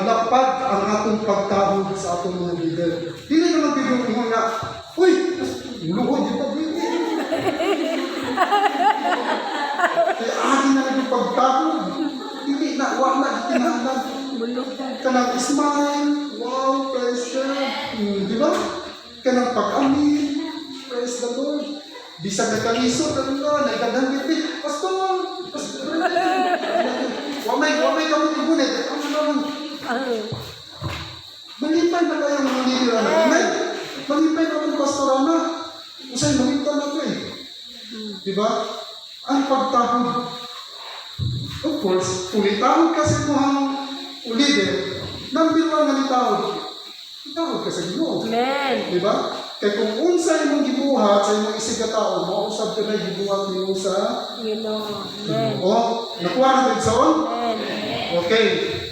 lapad ang atong pagtahod sa atong mga leader. Dili naman bigong mo nga, uy, luhod yung pag-ibig. Kaya akin na lang yung pagtahod. Hindi na, wala, itinahlan. Kanang smile, wow, praise God. Di ba? Kanang pag-amin, praise the Lord. Bisag na kalisod, nagkagandang ngipin. Pastor! Wamay ka mo ibulit. Ano naman? Malipay na kayo mga leader. Amen? Malipay na mga pastorana. Usay, malipay na ito eh. Diba? Ang pagtahod. Of course, ulitahod kasi mo ang leader. Number 1 nga nitahod. Itahod ka sa Ginoo. Amen. Diba? Kaya kung unsa imong gibuhat sa imong isig ka tao, mausab ka na gibuhat nimo sa Amen. nakuha na ba Igsoon? Amen. Okay.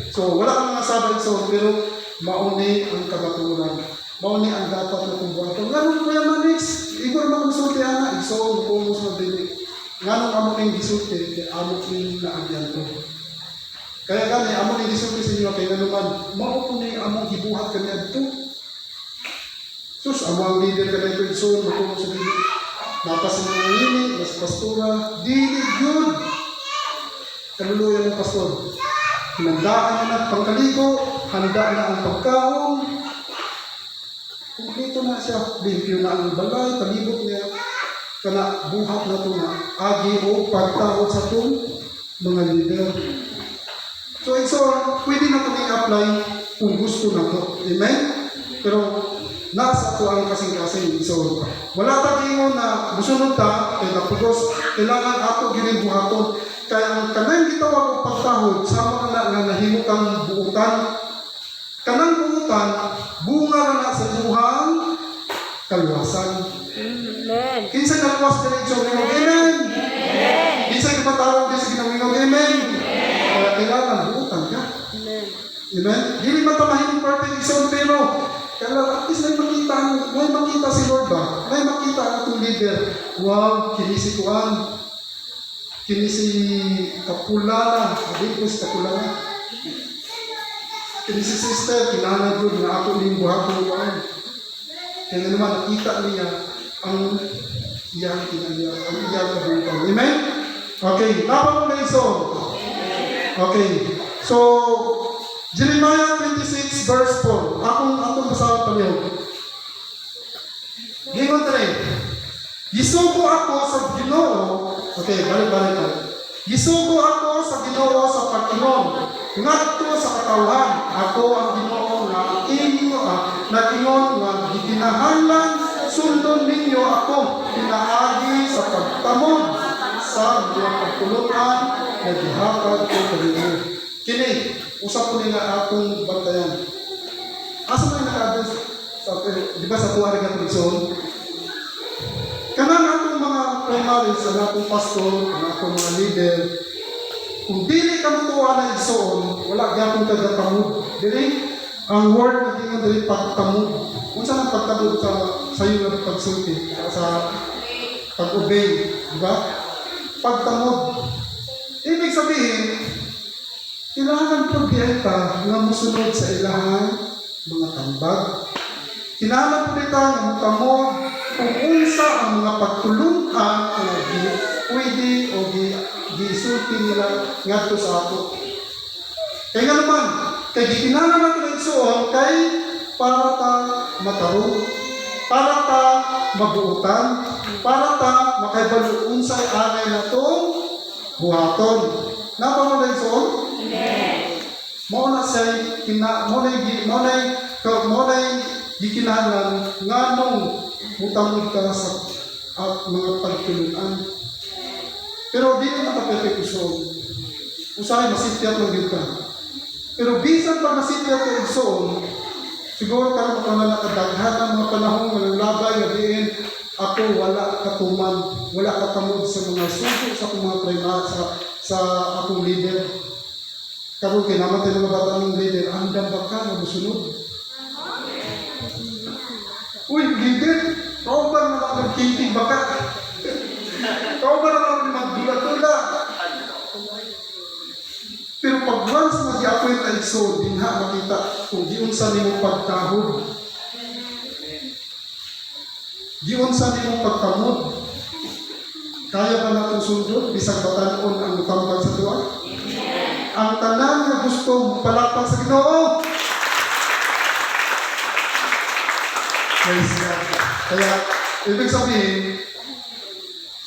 So, wala kang mga sabay Igsoon, pero mauni ang kabaturan. Mauni ang dapat na kumbuhaton. Ganun ko yung manix. Igor magmusulti ana, Igsoon, bukumos na dili. Ganun amo ning gisulti, kaya amo ning naagyan ko. Kaya gani, amo ning gisulti sa inyo, kaya naman, maupo ning among gibuhat kanya dito. Sus, amo ang leader ka na ito, Igsoon, bukumos sa dili. Napasin mo ng ini, mas pastora, dili yun. Kaluluyan ng pastor. Hinandaan na ng pangkaliko, handa na ang pagkaon. Kumpleto na siya, limpyo na ang balay, talibot niya. Kana buhat na ito na agi o pagtawad sa itong mga leader. So, pwede na ito i-apply kung gusto na ito. Amen? Pero, nasa ito ang kasing-kasing. So, wala taging na musunod ka, kaya napugos, kailangan ato ginibuhaton. Kaya ang kanang gitawag o pagtahod, sama na nahimo kang buutan. Kanang buutan, bunga na sa buhang kaluwasan. Amen. Kinsa kaluwas din ang isang Ginoo? Amen. Kinsa kapatawag din sa Ginoo? Amen. Kaya kailangan buutan ka. Amen. Amen. Dili man ta mahimong perfect isang pero kaya at least may makita si Lord ba? May makita ang atong leader. Wow, kini si Kuan. Kini si Kapulana. Sabi ko si Kapulana. Kini si sister, kinahanglan doon na ako yung buhaton ko. Kaya naman nakita niya ang iyang kinanya, ang iyang kabuhaton. Amen? Okay, dapat mo na iso. Okay, so Jeremiah 26 verse 4. Akong basahan paliw. Gingon tani. Gisugo ako sa Ginoo. Okay, balik. Gisugo ako sa Ginoo sa pag-ingon. Ngadto sa katawhan, ako ang Ginoo nga nag-ingon nga gikinahanglan sundon ninyo ako pinaagi sa pagtamod sa mga pagtulungan na gihatag ko kanino. Kini, usap ko nga akong bantayan. Asa mo yung naka-address? Di ba sa tuwa rin ang prison? Kanang atong mga primaries, ang atong pastor, ang atong mga leader, kung dili ka mutuwa na igsoon, wala gyapon ka gatamod. Dili, ang word na gingon dili pagtamod. Kung saan ang pagtamod sa iyo na pagsulti, sa pag-obey, di ba? Pagtamod. Ibig sabihin, kailangan pagbihay ka nga musunod sa ilahang mga tambag. Kailangan po nito nga mutamod kung unsa ang mga pagtulungan na pwede o gisulti nila ngadto sa ato. Kaya nga naman, kay gikinahanglan natin ang igsoon kay para ta matarong, para ta mabuutan, para ta makaibalo unsay angay natong buhaton. Napa mo na igsoon? Mao na siya mo na gikinahanglan nganong mutamod ka sa mga pagtulungan. Pero di naman ka perfecto. Usahay masipyat lang yun ka. Pero bisan pag nasipyat ka igsoon, siguro ka naman na nakadaghan ang mga panahon ng labay na diin ako wala katuman, wala katamod sa mga suso sa akong mga primat, sa akong leader. Karon kay namatay ng mga bata ng leader, andam ba ka na musunod? Uy, leader, kau ba naman nagkinting baka? Kau ba naman magdula-dula? Pero pag once na di-appoint ay so, dinha makita kung giunsa nimo pagtahod. Giunsa nimo pagtamod. Kaya ba natin sundot bisag batanon ang mutambag sa tuwa? Ang tanan nga gusto palakpak sa Ginoo. Praise God. Kaya, ibig sabihin,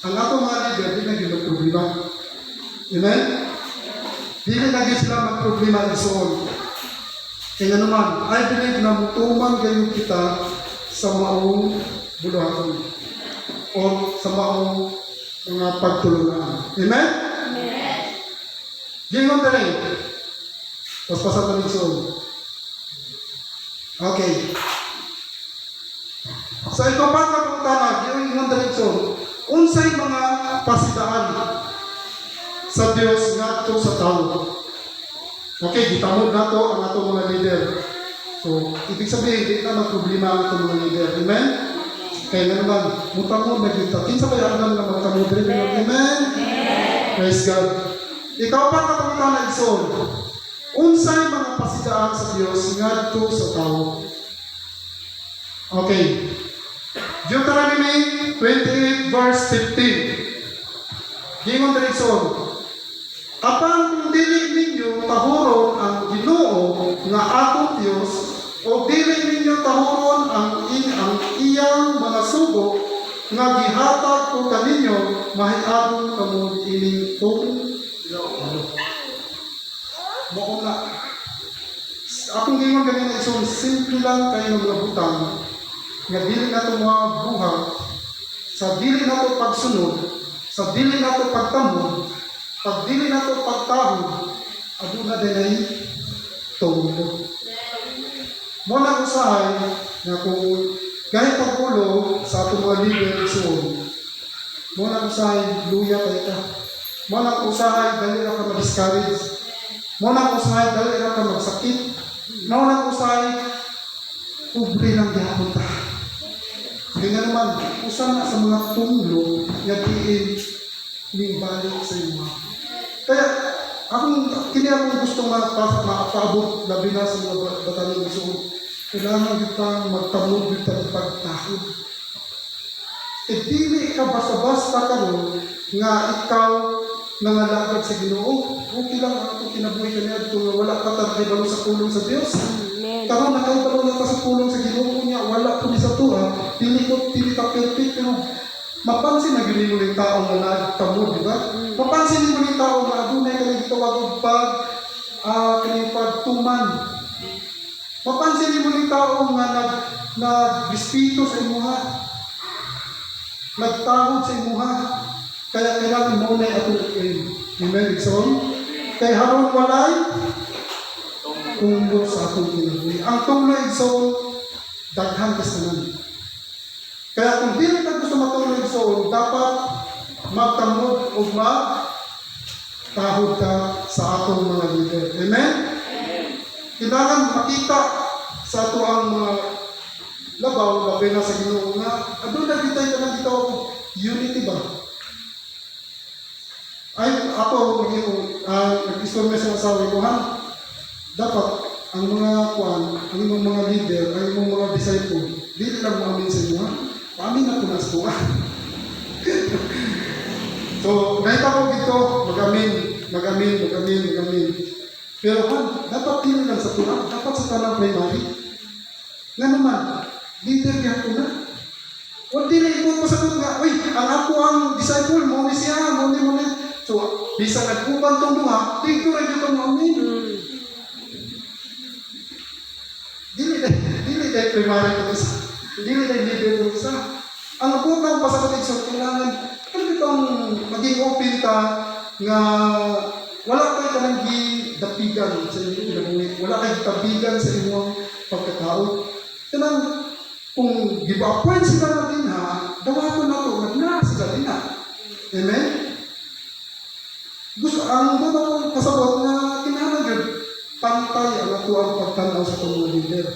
ang atong mga leader, di na yung problema. Amen? Di na sila mag-problema ng soon. Kaya naman, I believe na mutuman kayo kita sa maong buluhaton o sa maong mga pagtulungan. Amen? Amen. Gingon na rin. Paspasan na rin soon. Okay. Sa ito pa ka pagtama, gingon na rin soon. Unsay mga pasidaan sa Dios ngadto sa tao. Okay, gitamod nato ang atong mga leader. So, ibig sabihin, di na magproblema ang atong mga leader. Amen? Kaya nga naman, mutamod na kita. Kinsa ba yung na magtamod rin? Amen? Praise God. Ikaw pa kapag na igsoon. Unsay mga pasidaan sa Dios ngadto sa tao. Okay. Deuteronomy 28 verse 15. Gingon na igsoon. Apan kung dili ninyo tahuron ang Ginoo nga atong Dios o dili ninyo tahuron ang iyang mga sugo nga gihatag ko kaninyo mahiadong kamo ining tong mo na akong gingon ganina isong simple lang kayo mga butang nga dili nato mga buhat sa dili nato pagsunod sa dili nato pagtamod pag dili nato pagtahod, aduna dinay tungod. Mo na usahay na kung kahit pagpulo sa atong mga leader soon, mo na usahay luya kay ka. Mo na usahay dali ra ka ma-discourage. Mo na usahay dali ra ka magsakit. Mo na usahay pobre lang gyapon ta. Kaya naman usa na sa mga tunglo nga diin ning balik sa iyo. Kaya, kini akong gusto makapaabot labi na sa mga batalyon ng suod. Kailangan kita magtamod kita pagtahod. E dili ka basta-basta karon nga ikaw nangalagad sa Ginoo. Okay lang ako kinabuhi ka niya dito wala ka taribalo sa kulong sa Diyos. Amen. Karon nakaibalo na ta sa pulong sa Ginoo niya, wala ko ni sa tuwa, dili ta perfect pero mapansin na gini mo ng tao nga nagtamo, di ba? Mapansin mo ng tao nga adunay kani gitawag og kani pagtuman. Mapansin mo ng tao nga nagrespeto sa imuha. Nagtawad sa imuha. Kaya kailangan mo na ato amen, Ikson? Kaya haron walay tunggo sa atong kinabuhi. Ang tunggo, Ikson, daghan kasanan. Kaya kung di rin gusto matulog Ikson, dapat magtamod o magtahod ka sa atong mga leader. Amen? Kailangan makita sa ato ang mga labaw, labi na sa Ginoo nga, adun na bitay ka na dito, unity ba? Ay, ako, nag-istorme sa asawa ko, dapat ang mga ang imong mga leader, ang imong mga disciple, dili lang mo amin sa inyo, amin na punas ko. So, nakita ko dito, mag-amin. Pero dapat dili lang sa tuwa, dapat sa tanang primary. Nga naman, leader niya ko na. Huwag dili ikot mo sa tuwa, uy, ang ako ang disciple, mo ni siya, mo ni. So, bisa nagkuban tong duha, dito rin yung kang amin. Dili dahil primary ko isa. Dili dahil leader ko isa. Ang butang pasagot so kailangan itong maging open ka nga wala kayo kanang gidapigan sa inyong kinabuhi. Wala kayo tabigan sa inyong pagkatao. Kanang kung give-up-point sila na din dawaton na ito, nagna sila din Amen? Gusto, ang mga pasabot na kinahanglan yun, pantay ang ato ang pagtanaw sa itong leader.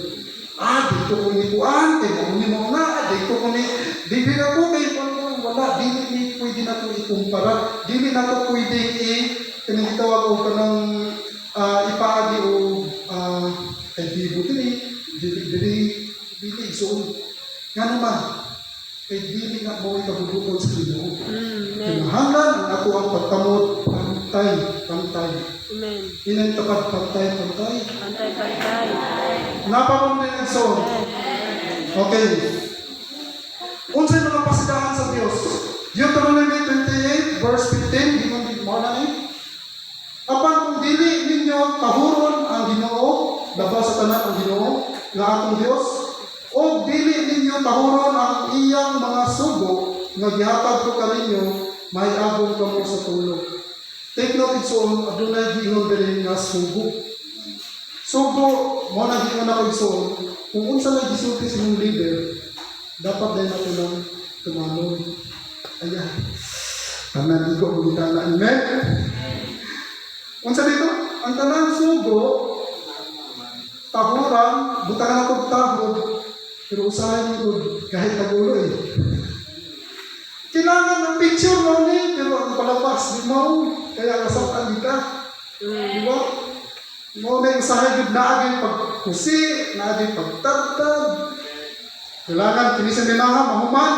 Dito ko ni Puan, kaya mo na, dito ko ni, dili na po kayo, wala, dili pwede na ito ikumpara, dili na ito pwede kanang o kanang ipaagi o kay Bibo dili, so, nga naman, kay dili na mo ikabubuton sa Ginoo. Kinahanglan ang ato ang pagtamot, pantay. Amen. Inang tapat, pantay. Pantay. Napamang na yung son. Okay. Unsay mga pasidahan sa Dios. Deuteronomy 28, verse 15, gingon din mo na apan kung dili ninyo tahuron ang Ginoo, labaw sa tanan ang Ginoo, nga atong Dios, o dili ninyo tahuron ang iyang mga sugo, nga gihatag ko kaninyo, may agong kamo sa tulog. Take note Ikson, adunay giingon diri nga sugo. Sugo, mo na giingon ako Ikson, kung unsa na gisulti sa imong leader, dapat din natin lang tumanong. Ayan. Tanan igo mo kita na. Amen? Unsa dito? Ang tanan sugo, tahuran, butangan ako tahod, pero usahay mo kahit tagulo Kailangan ng picture mo pero ang palabas, di mo, kaya kasapaan kita. Di ba? Mo na yung usahay yun na aging pagkusi, na aging pagtagtag. Kailangan, kinisan din na mahuman.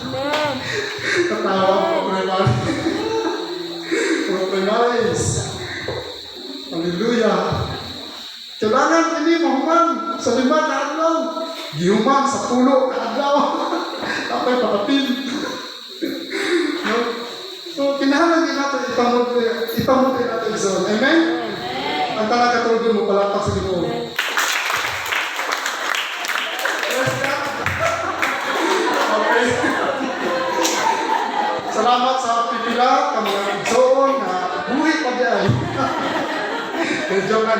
Amen. Tatawa ko primaries. Hallelujah. Kailangan ini mahuman sa 5 na adlaw. Gihuman sa 10 na adlaw. Tapos papapin. So, kinahanglan din natin itamod din natin Ikson. Amen? Ang talaga tulog mo palapak sa Ginoo. Okay. Salamat sa pipila, mga Ikson na buhay pa diyan. Joke lang.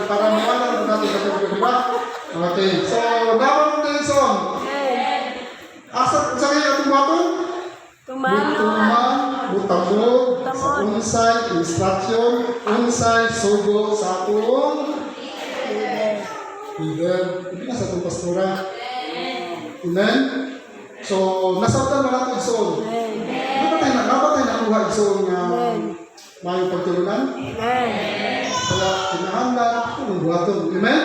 Para mawala natin sa tulog, di ba? Okay. So, dapat mo din Ikson. Asa sa kayo itong baton? Butabog sa unsay instruction, unsay sugo sa atong leader. Hindi na sa itong pastora. Amen? So, nasabtan na natin Ikson. Dapat tayo nakuha Ikson nga may pagtulunan. Kaya kinahanglan kung buhaton. Amen?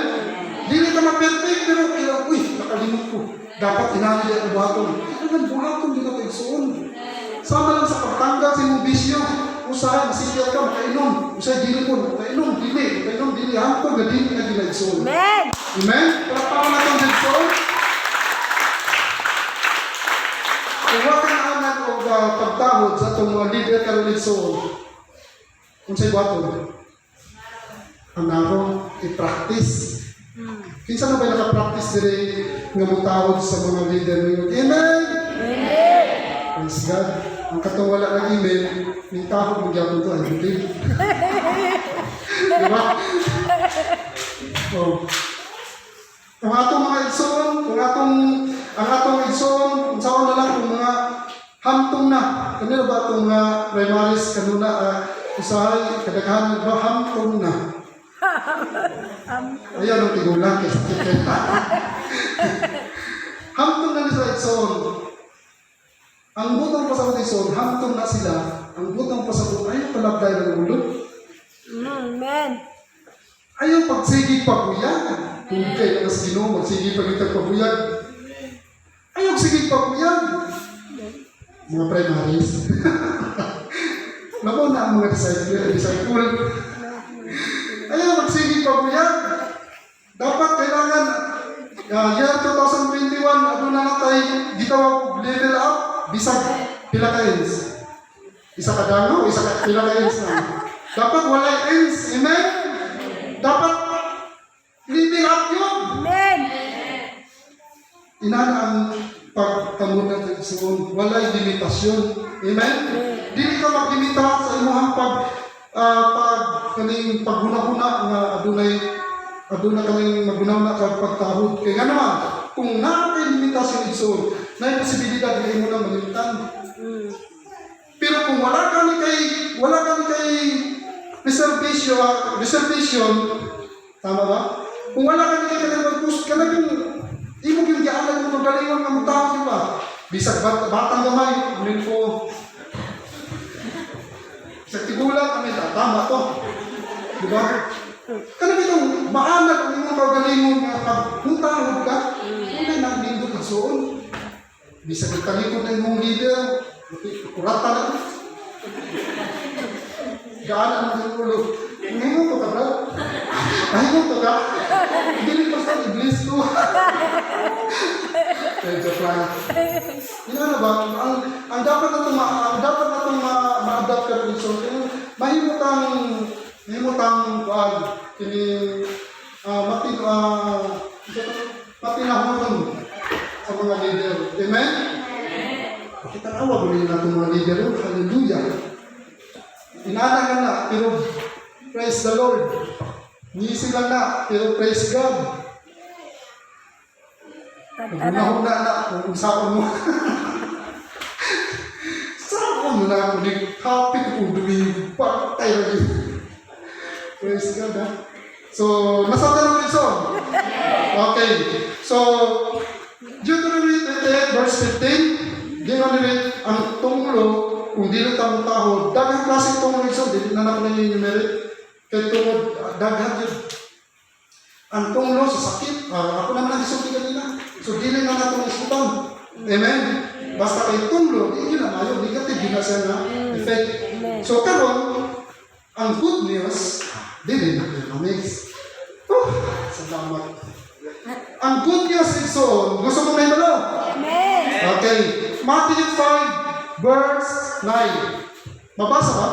Dili ka ma-perfect pero nakalimot ko. Dapat kinahanglan ang buhaton. Buhaton din natin Ikson. Sama lang sa pagtanggal sa imong bisyo. usahay, masipiyat ka, makainom. Usay, dili po, makainom, dili. Hangtod nga dili nga ginagsoon. Amen. Amen? Palakpakan natin ginagsoon. Kung wala ka na anak o pagtahod sa itong mga leader ka rin kung sa'yo bato, ang narong i-practice. Kinsa na ba naka-practice din nga mutahod sa mga leader ninyo? Amen! Amen. Praise God. Ang katong wala ng email, may tahod mo gyapon to, ay hindi. Diba? Oh. Ang atong mga igsoon, ang atong igsoon, kung saan na lang kung mga hamtong na. Kanina ba itong mga primaries kanuna, usahay, kadaghan ba hamtong na? Ayan ang tigulang kasi kita. Hamtong na nila igsoon. Ang butang pasabot igsoon, hamtong na sila. Ang butang pasabot, ayaw palabday ng ulo. Amen. Ayaw pagsigig pagbuyan. Kung kayo na sa Ginoo, magsigig pagitag pagbuyan. Ayaw sigig pagbuyan. Mga primaries. Naku na ang mga disciple. Ayaw magsigig pagbuyan. Dapat kailangan year 2021, ano na natay gitawag level up, bisag pila ka ends. Isa ka dano, isa ka pila ka ends na. Dapat walay ends. Amen? Dapat level up yun. Amen. Inana ang pagkamuna ng Igsoon, walay limitasyon. Amen? Dili ka maglimita sa imong paghuna-huna nga aduna kaning magunaw ka pagtahod. Kaya nga naman, kung nakakay limitasyon Igsoon, na yung posibilidad na imo na malimitan. Pero kung wala kami kay reservation, tama ba? Kung wala kami kay kanang kanang imo gyud gianan mo magalingon nga mutahod di ba? Bisag batang gamay, unin ko. Sa tigulang kami tama to. Di ba? Kanang itong maanag ang imong magalingon nga pagmutahod ka, wala nang lindot igsoon. Bisag italikod ng imong leader, kurata na. Gaanan ang ulo. Ngayon to ka, bro? Ngayon to ka? Hindi ko sa English to. Medyo plan. Yun na ba? Ang dapat na itong ma-adapt ka rin. So, mahimutang matinahon sa mga leader. Amen? Kita awa mo nila itong mga leader. Hallelujah. Inana ka na, pero praise the Lord. Ngisi lang na, pero praise God. Naguna-huna na kung saan mo. Saan mo na ako din kapit kung dumingin. Patay na din. Praise God, ha? So, nasa tanong rin son? Okay. So, Deuteronomy 28 verse 15, di nga nila ang tunglo, kung di na tamutahod, daghang klaseng tunglo rin son, di na nakunan yung numerit. Kaya tungod, daghan yun. Ang tunglo sa sakit, ako naman ang isulti kanina. So, dili na natin isutan. Amen? Basta kay tunglo, di yun na mayo, negative yun na siya na effect. So, karon ang good news, dili na dynamics. Salamat. Ang good news is so, gusto mo may malo? Amen. Okay. Matthew 5, verse 9. Mabasa ba?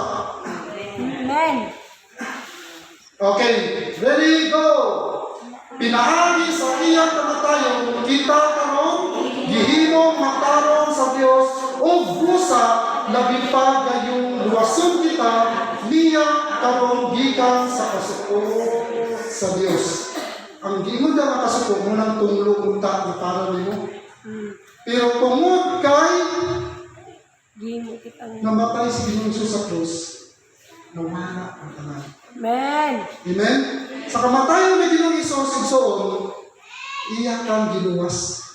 Amen. Okay, ready, go! Pinaagi sa iyang kamatayon, kita karon, gihimong matarong sa Dios, o busa, labi pa gayong luwason kita, niya karon gikan sa kasuko sa Dios. Ang giingod na makasuko mo ng tunglo unta na para nimo. Pero tungod kay Gimo kitang. namatay si Ginoong Jesus sa krus, nawala ang tanan. Amen. Amen? Sa kamatayon na Ginoong Jesus, igsoon, iya kang giluwas.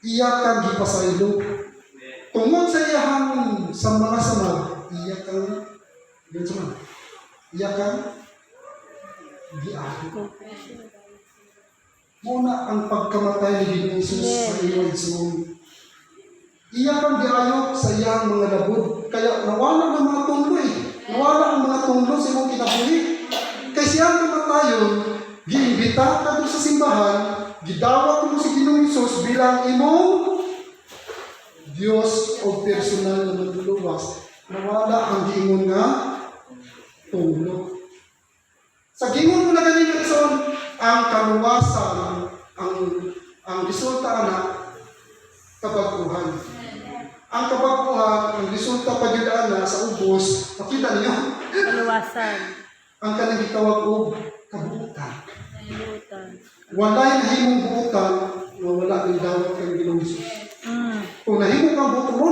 Iya kang gipasaylo. Tungod sa iyahang sa mga samad, iya kang giahit. Muna ang pagkamatay ni Ginoong Jesus sa iyong igsoon. Iya kang giayot sa iyang mga labod. Kaya nawala ng mga tunglo eh. Nawala ang mga tunglo sa imong kinabuhi. Kay siyang kamatayon, giimbita ka doon sa simbahan, gidawat mo si Ginoong Hesus bilang imong Diyos o personal na magluluwas. Nawala ang giingon nga tunglo. Sa gingon mo na ganito son, ang kaluwasan, ang resulta na kabaguhan. Ang kabaguhan, ang resulta pagdaan na sa ubos, makita niyo, Kaluwasan. ang kanang gitawag og kabuutan. Lutan. Walay nahimong buutan, na wala ng dawat kang Ginoong Hesus. Kung nahimong kang buutan mo,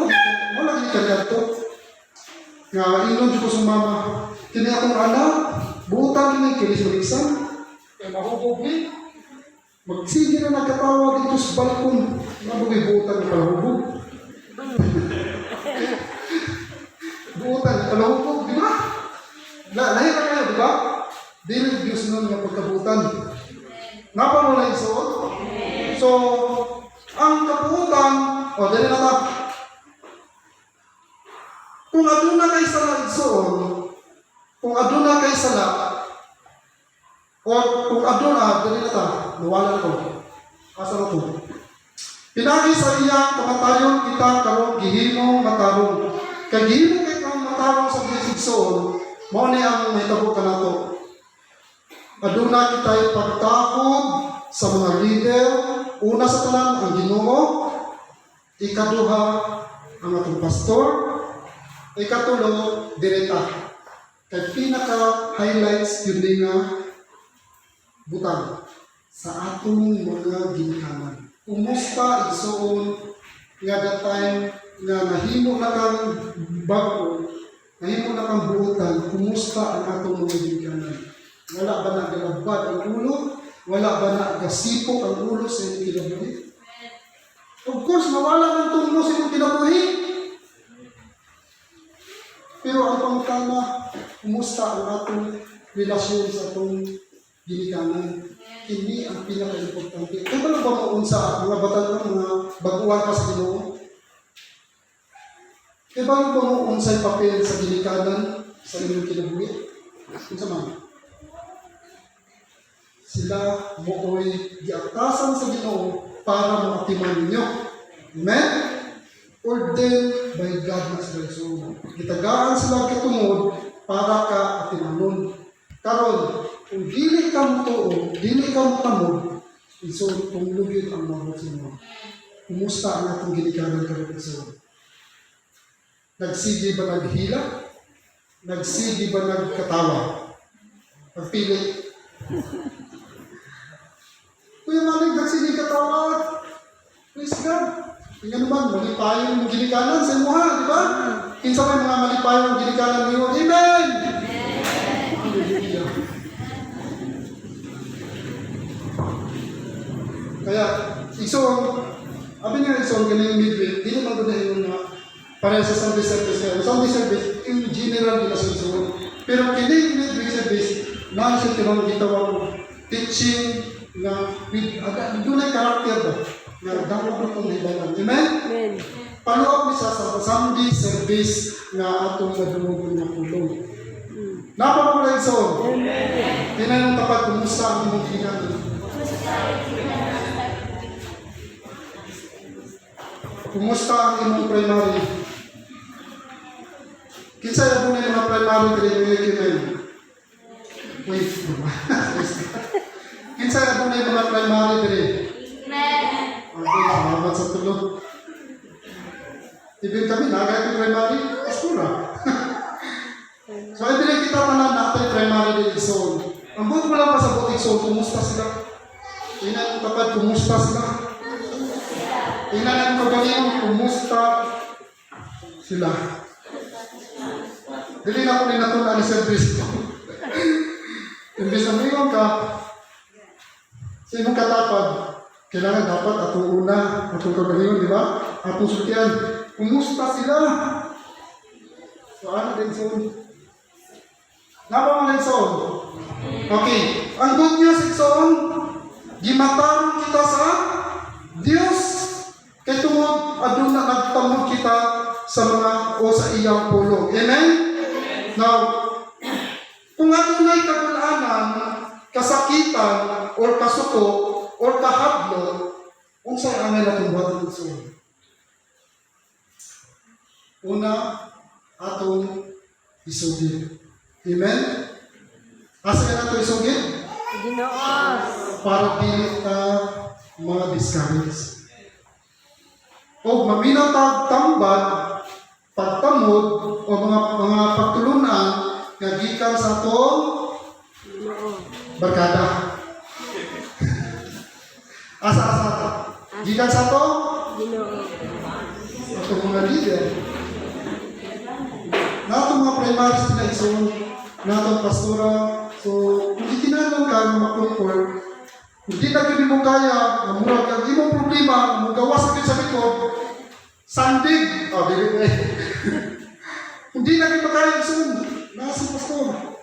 wala ni kanyato. Nga, inon ko sa mama, kini akong anak, buutan kini, kinis mag-isang, kaya mahubog ni. Magsige na nagkatawag dito sa balkon, mabuhay buutan na palahubog. Buutan na palahubog, di ba? Lahir na kayo, di ba? Dili Diyos nun nga pagkabuutan. Napa mo na isuot? So, ang kabuutan, dili na ta. Kung aduna kay sala igsoon, kung aduna kay sala, o kung aduna, dili na ta, nawala ko. Asa na to? Pinagi sa iyang kamatayon kita karong gihimo matarong. Kay gihimo kay kang matarong sa igsoon, mao ni ang mahitabo kanato. Aduna kita'y pagtakod sa mga leader, una sa tanan ang Ginoo, ikaduha ang atong pastor, ikatulo direta. Kay pinaka-highlights yun din nga butang sa atong mga ginikanan. Kumusta igsoon nga that time nga nahimo na kang bago, nahimo na kang buutan, kumusta ang atong mga ginikanan? Wala ba na galabad ang ulo? Wala ba na gasipok ang ulo sa iyong kinabuhi? Of course, mawala ng tunglo sa iyong kinabuhi. Pero ang pangutana, kumusta ang atong relasyon sa atong ginikanan? Kini ang pinaka-importante. Kaya ba ba maunsa mga batan mga baguhan pa sa Ginoo? Kaya ba maunsa yung papel sa ginikanan sa inyong kinabuhi? Kung sa mga? Sila moo'y giatasan sa Ginoo para maatiman ninyo. Amen? Ordained by God na sila. So, gitagaan sila katungod para ka atimanon. Karon, kung dili ka mo tuo, dili ka mo tamod, so, kung lugin ang mga mo. Kumusta ang atong ginikanan karon so? Nagsigi ba naghila? Nagsigi ba nagkatawa? Pagpili. Kuya Malig, nagsili ka tawag. Praise God. Tingnan naman, malipayong ginikanan sa imuha, di ba? Kinsa may mga malipayong ginikanan niyo. Amen! Hallelujah. Kaya, isong, abi nga isong ganyan midweek, di naman ko na yung para sa Sunday service kaya. Sunday service, in general, di na susunod. Pero kini midweek service, nang siya tinawag gitawag teaching na doon ay karakter ba? Na dapat mo itong hibalan. Amen? Amen. Panuot ni sa Sunday service na atong nadumugon na kulong. Napapagulay so. Amen. Tinanong tapat, kumusta ang imong ginikanan? Kumusta ang imong primary? Kinsa yung doon yung mga primary training? Wait, kinsa na doon yung mga primary dire? Okay, salamat sa tulog. Ibig kami, nagay ko primary, paskura. So, ito rin kita tanan natin primary din iso. Ang buot mo lang pa sa buot iso, kumusta sila? Tingnan ang kapag, kumusta sila? Tingnan ang kagaling, kumusta sila? Dili na ako ninatunan ni Sir Cristo. Imbis na mayroon ka, sa imong katapad, kailangan dapat atong una, atong kagalingon, di ba? Atong sultian. Kumusta sila? So, ano din so? Napa mga son? Okay. Ang good news, son, gimatarong kita sa Diyos. Kaya tungod, aduna nagtamod kita sa mga o sa iyang pulong. Amen? Now, kung adunay kagulanan, kasakitan, or kasuko, or kahablot, unsay angay na tumbuhat ng igsoon? Una, atong isugid. Amen? Asa ka na ito isugid? Ginoo. Para dili ka mga discourage. O maminaw tambad, pagtamod, o mga pagtulunan nga gikan sa atong Ginoo. barkada. Asa-asa ito? Gikan sa ato? Ginoo. Atong mga leader. Na atong mga primary sila igsoon, na atong pastora. So, kung di kinanong ka na makulpor, hindi na gini mo kaya, na murag kang di mo problema, mo gawas ka sa likod, sandig. O, dili eh. Hindi na gini mo kaya igsoon, nasa pastor.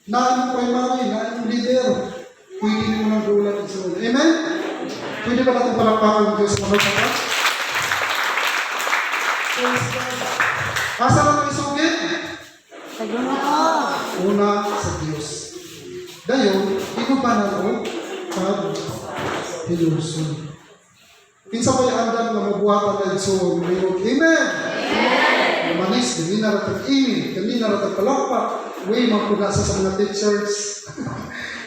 Na ang primary, na ang leader, pwede mo nang dulan igsoon. Amen? Pwede ba natin palakpakan ng Diyos mga kapatid? Asa na ito isugit? Sa Ginoo. Una sa Diyos. Dayon, inubanan o pag-ilusun. Kinsa ba'y andan na mabuhatan na igsoon? Mayroon, Amen! Manis, kami naratag imin, kami naratag palakpak. Uy, magpunasa sa mga teachers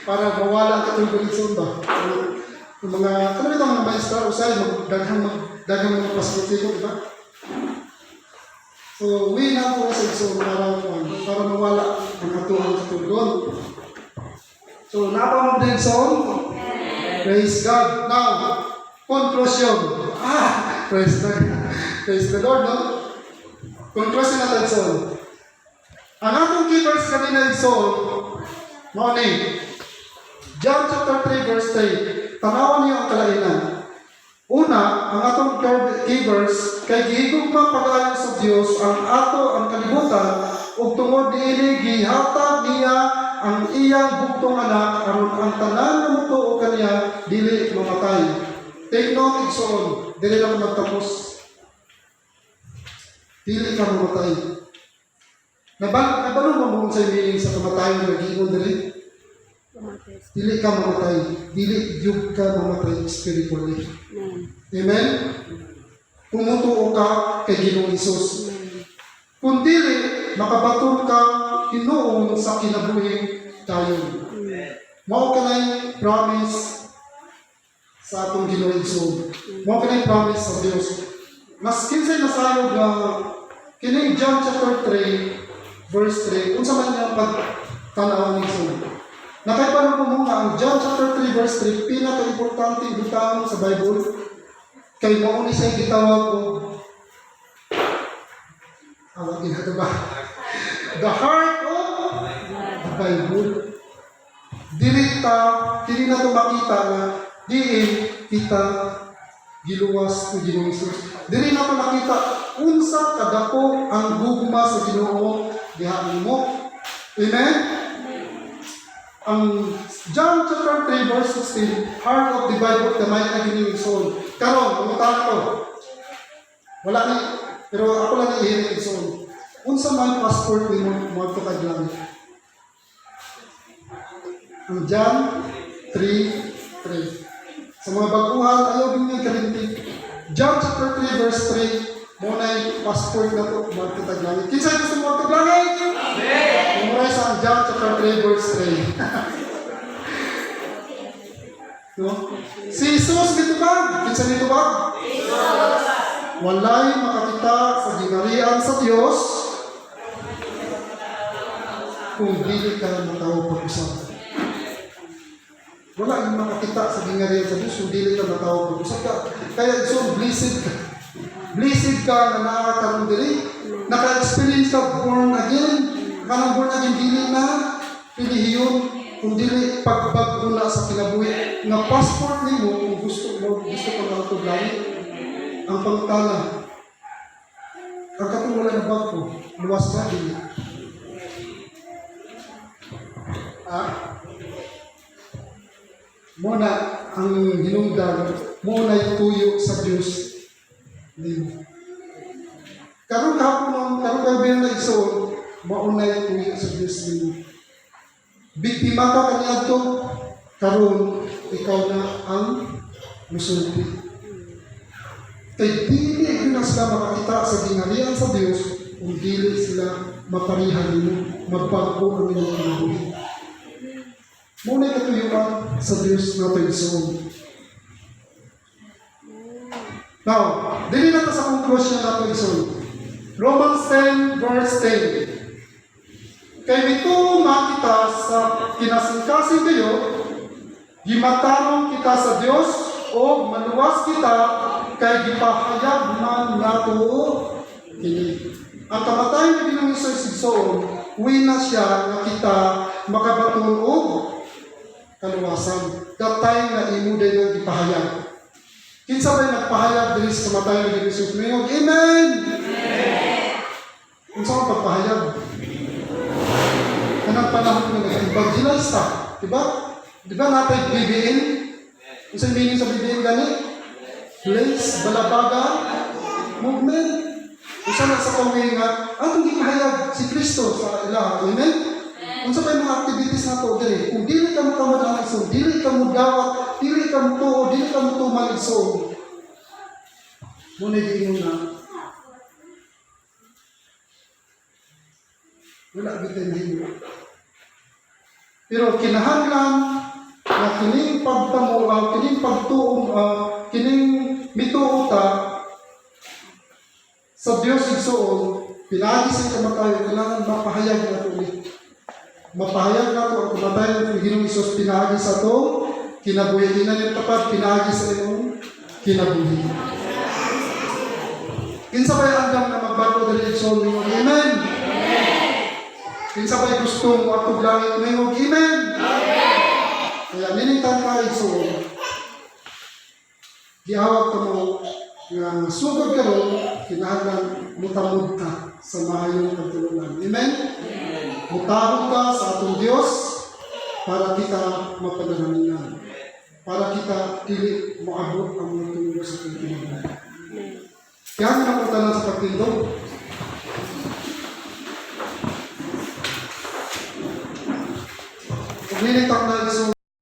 para mawala ka itong igsoon ba? Yung mga, ano ito mga maestra, usay, daghang mga pasilitibo, di ba? So, uwi na po sa igsoon para mawala ang atuang katulgon. So, napamag na igsoon? Praise God. Now, conclusion. Praise the Lord, no? Conclusion na igsoon. Ang atong key verse kanina igsoon, morning, John chapter 3 verse 3. Tanawan niyo ang kalainan. Una, ang atong key verse, kay gihigugma pag-ayo sa Dios ang ato ang kalibutan ug tungod niini gihatag niya ang iyang bugtong anak aron ang tanan nga mutuo kaniya dili mamatay. Take note igsoon, dili lang magtapos. Dili ka mamatay. Nabalo mo sa meaning sa kamatayon nga giingon dili? Dili ka mamatay. Dili yug ka mamatay spiritually. Amen? Pumutuo ka kay Ginoong Hesus. Kung dili, makabaton ka Ginoon sa kinabuhi tayo. Mao ka na'y promise sa atong Ginoong Hesus. Mao ka na'y promise sa Dios. Mas kinsay nasayog na kining John chapter 3 verse 3, unsa man niya pagtanaw ni Hesus. Nakaipanon ko muna ang John chapter 3 verse 3, pinaka-importante ibutang sa Bible. Kay mo ni siya gitawag ko, awag din ito ba? The heart of the Bible. Dili na ito makita na diin kita giluwas ng Ginoong Hesus. Dili na ito makita unsa kadako ang gugma sa Ginoo dihaan mo. Amen? Ang John chapter 3 verse 16, heart of the Bible, the mind and Ginoong soul. Karon, pumunta ko. Wala ni, pero ako lang ihirin ng soul. Unsa man passport ni mo to kadlang. Ang John 3:3. Sa mga baguhan, ayaw din yung kalinti. John chapter 3 verse 3, mo na passport na to, mo to kadlang. Kinsa gusto mo to kadlang? Amen. Memorize ang John chapter 3 verse 3. No? Si Jesus mitubag. Kinsa mitubag? Jesus. Walay makakita sa gingharian sa Dios kung dili ka matawo pag-usap. Wala yung makakita sa gingharian sa Dios kung dili ka matawo pag-usap ka. Kaya so blessed ka. Blessed ka na nakakaroon dili. Naka-experience ka born again. Kanang born again dili na pilihiyon kung dili pagbag una sa kinabuhi nga passport nimo kung gusto ka na ito langit ang pangtala ang katong wala na bag ko luwas na dili muna ang hinungdan muna yung tuyo sa Diyos nimo karong gabi na igsoon maunay tuyo sa Diyos nimo. Biktima ka kaniadto, karon ikaw na ang musulti. Kay dili yun na sila makakita sa gingharian sa Diyos kung dili sila maparihan nimo, magbago ang inyong kinabuhi. Muna katuyuan sa Diyos na pagsuon. Now, dili na ta sa conclusion na pagsuon. Romans 10 verse 10. Kay mito makita sa kinasingkasing kayo, gimatarong kita sa Dios o maluwas kita kay gipahayag man nato kini. Ang kamatayon ni Ginoong Hesus igsoon, uwi na siya nga kita makabaton og kaluwasan. That time na imo din nga gipahayag. Kinsa ba nagpahayag diri sa kamatayon ni Ginoong Hesus? Amen. Amen. Unsa ang pagpahayag? Kanang panahon nga nag-evangelista, di ba? Di ba natay BBN? Unsa meaning sa BBN gani? Place, balabaga, movement. Unsa na sa kaway nga atong gipahayag si Kristo sa ilaha. Amen. Unsa pa yung mga activities nato diri? Kung dili ka mo tamad ang igsoon, dili ka mo dawat, dili ka mo tuo, dili ka mo tumal igsoon. Muna di na wala bitin hinyo. Pero kinahanglan na kining pagtamo, kining pagtuong, kining mituota sa Diyos igsoon, pinagi sa kamatayon, kailangan mapahayag na ito ulit. Mapahayag na ito ang kamatayon ng Ginoong Hesus, pinagi sa ito, kinabuhi. Inan yung tapat, pinagi sa iyong kinabuhi. Kinsa ba'y andam na magbago dali igsoon mo? Amen! Kinsa ba'y gusto mo atog langit mo? Amen! Kaya niningtan ka igsoon, giawag ka mo nga sugod ka ron, kinahanglan mutamod ka sa maayong pagtulungan. Amen? Mutahod ka sa atong Diyos para kita mapadalanan. Para kita dili moabot ang mga tulo sa atong kinabuhi. Kaya nga napunta lang sa pagtindog. Kung nilitak na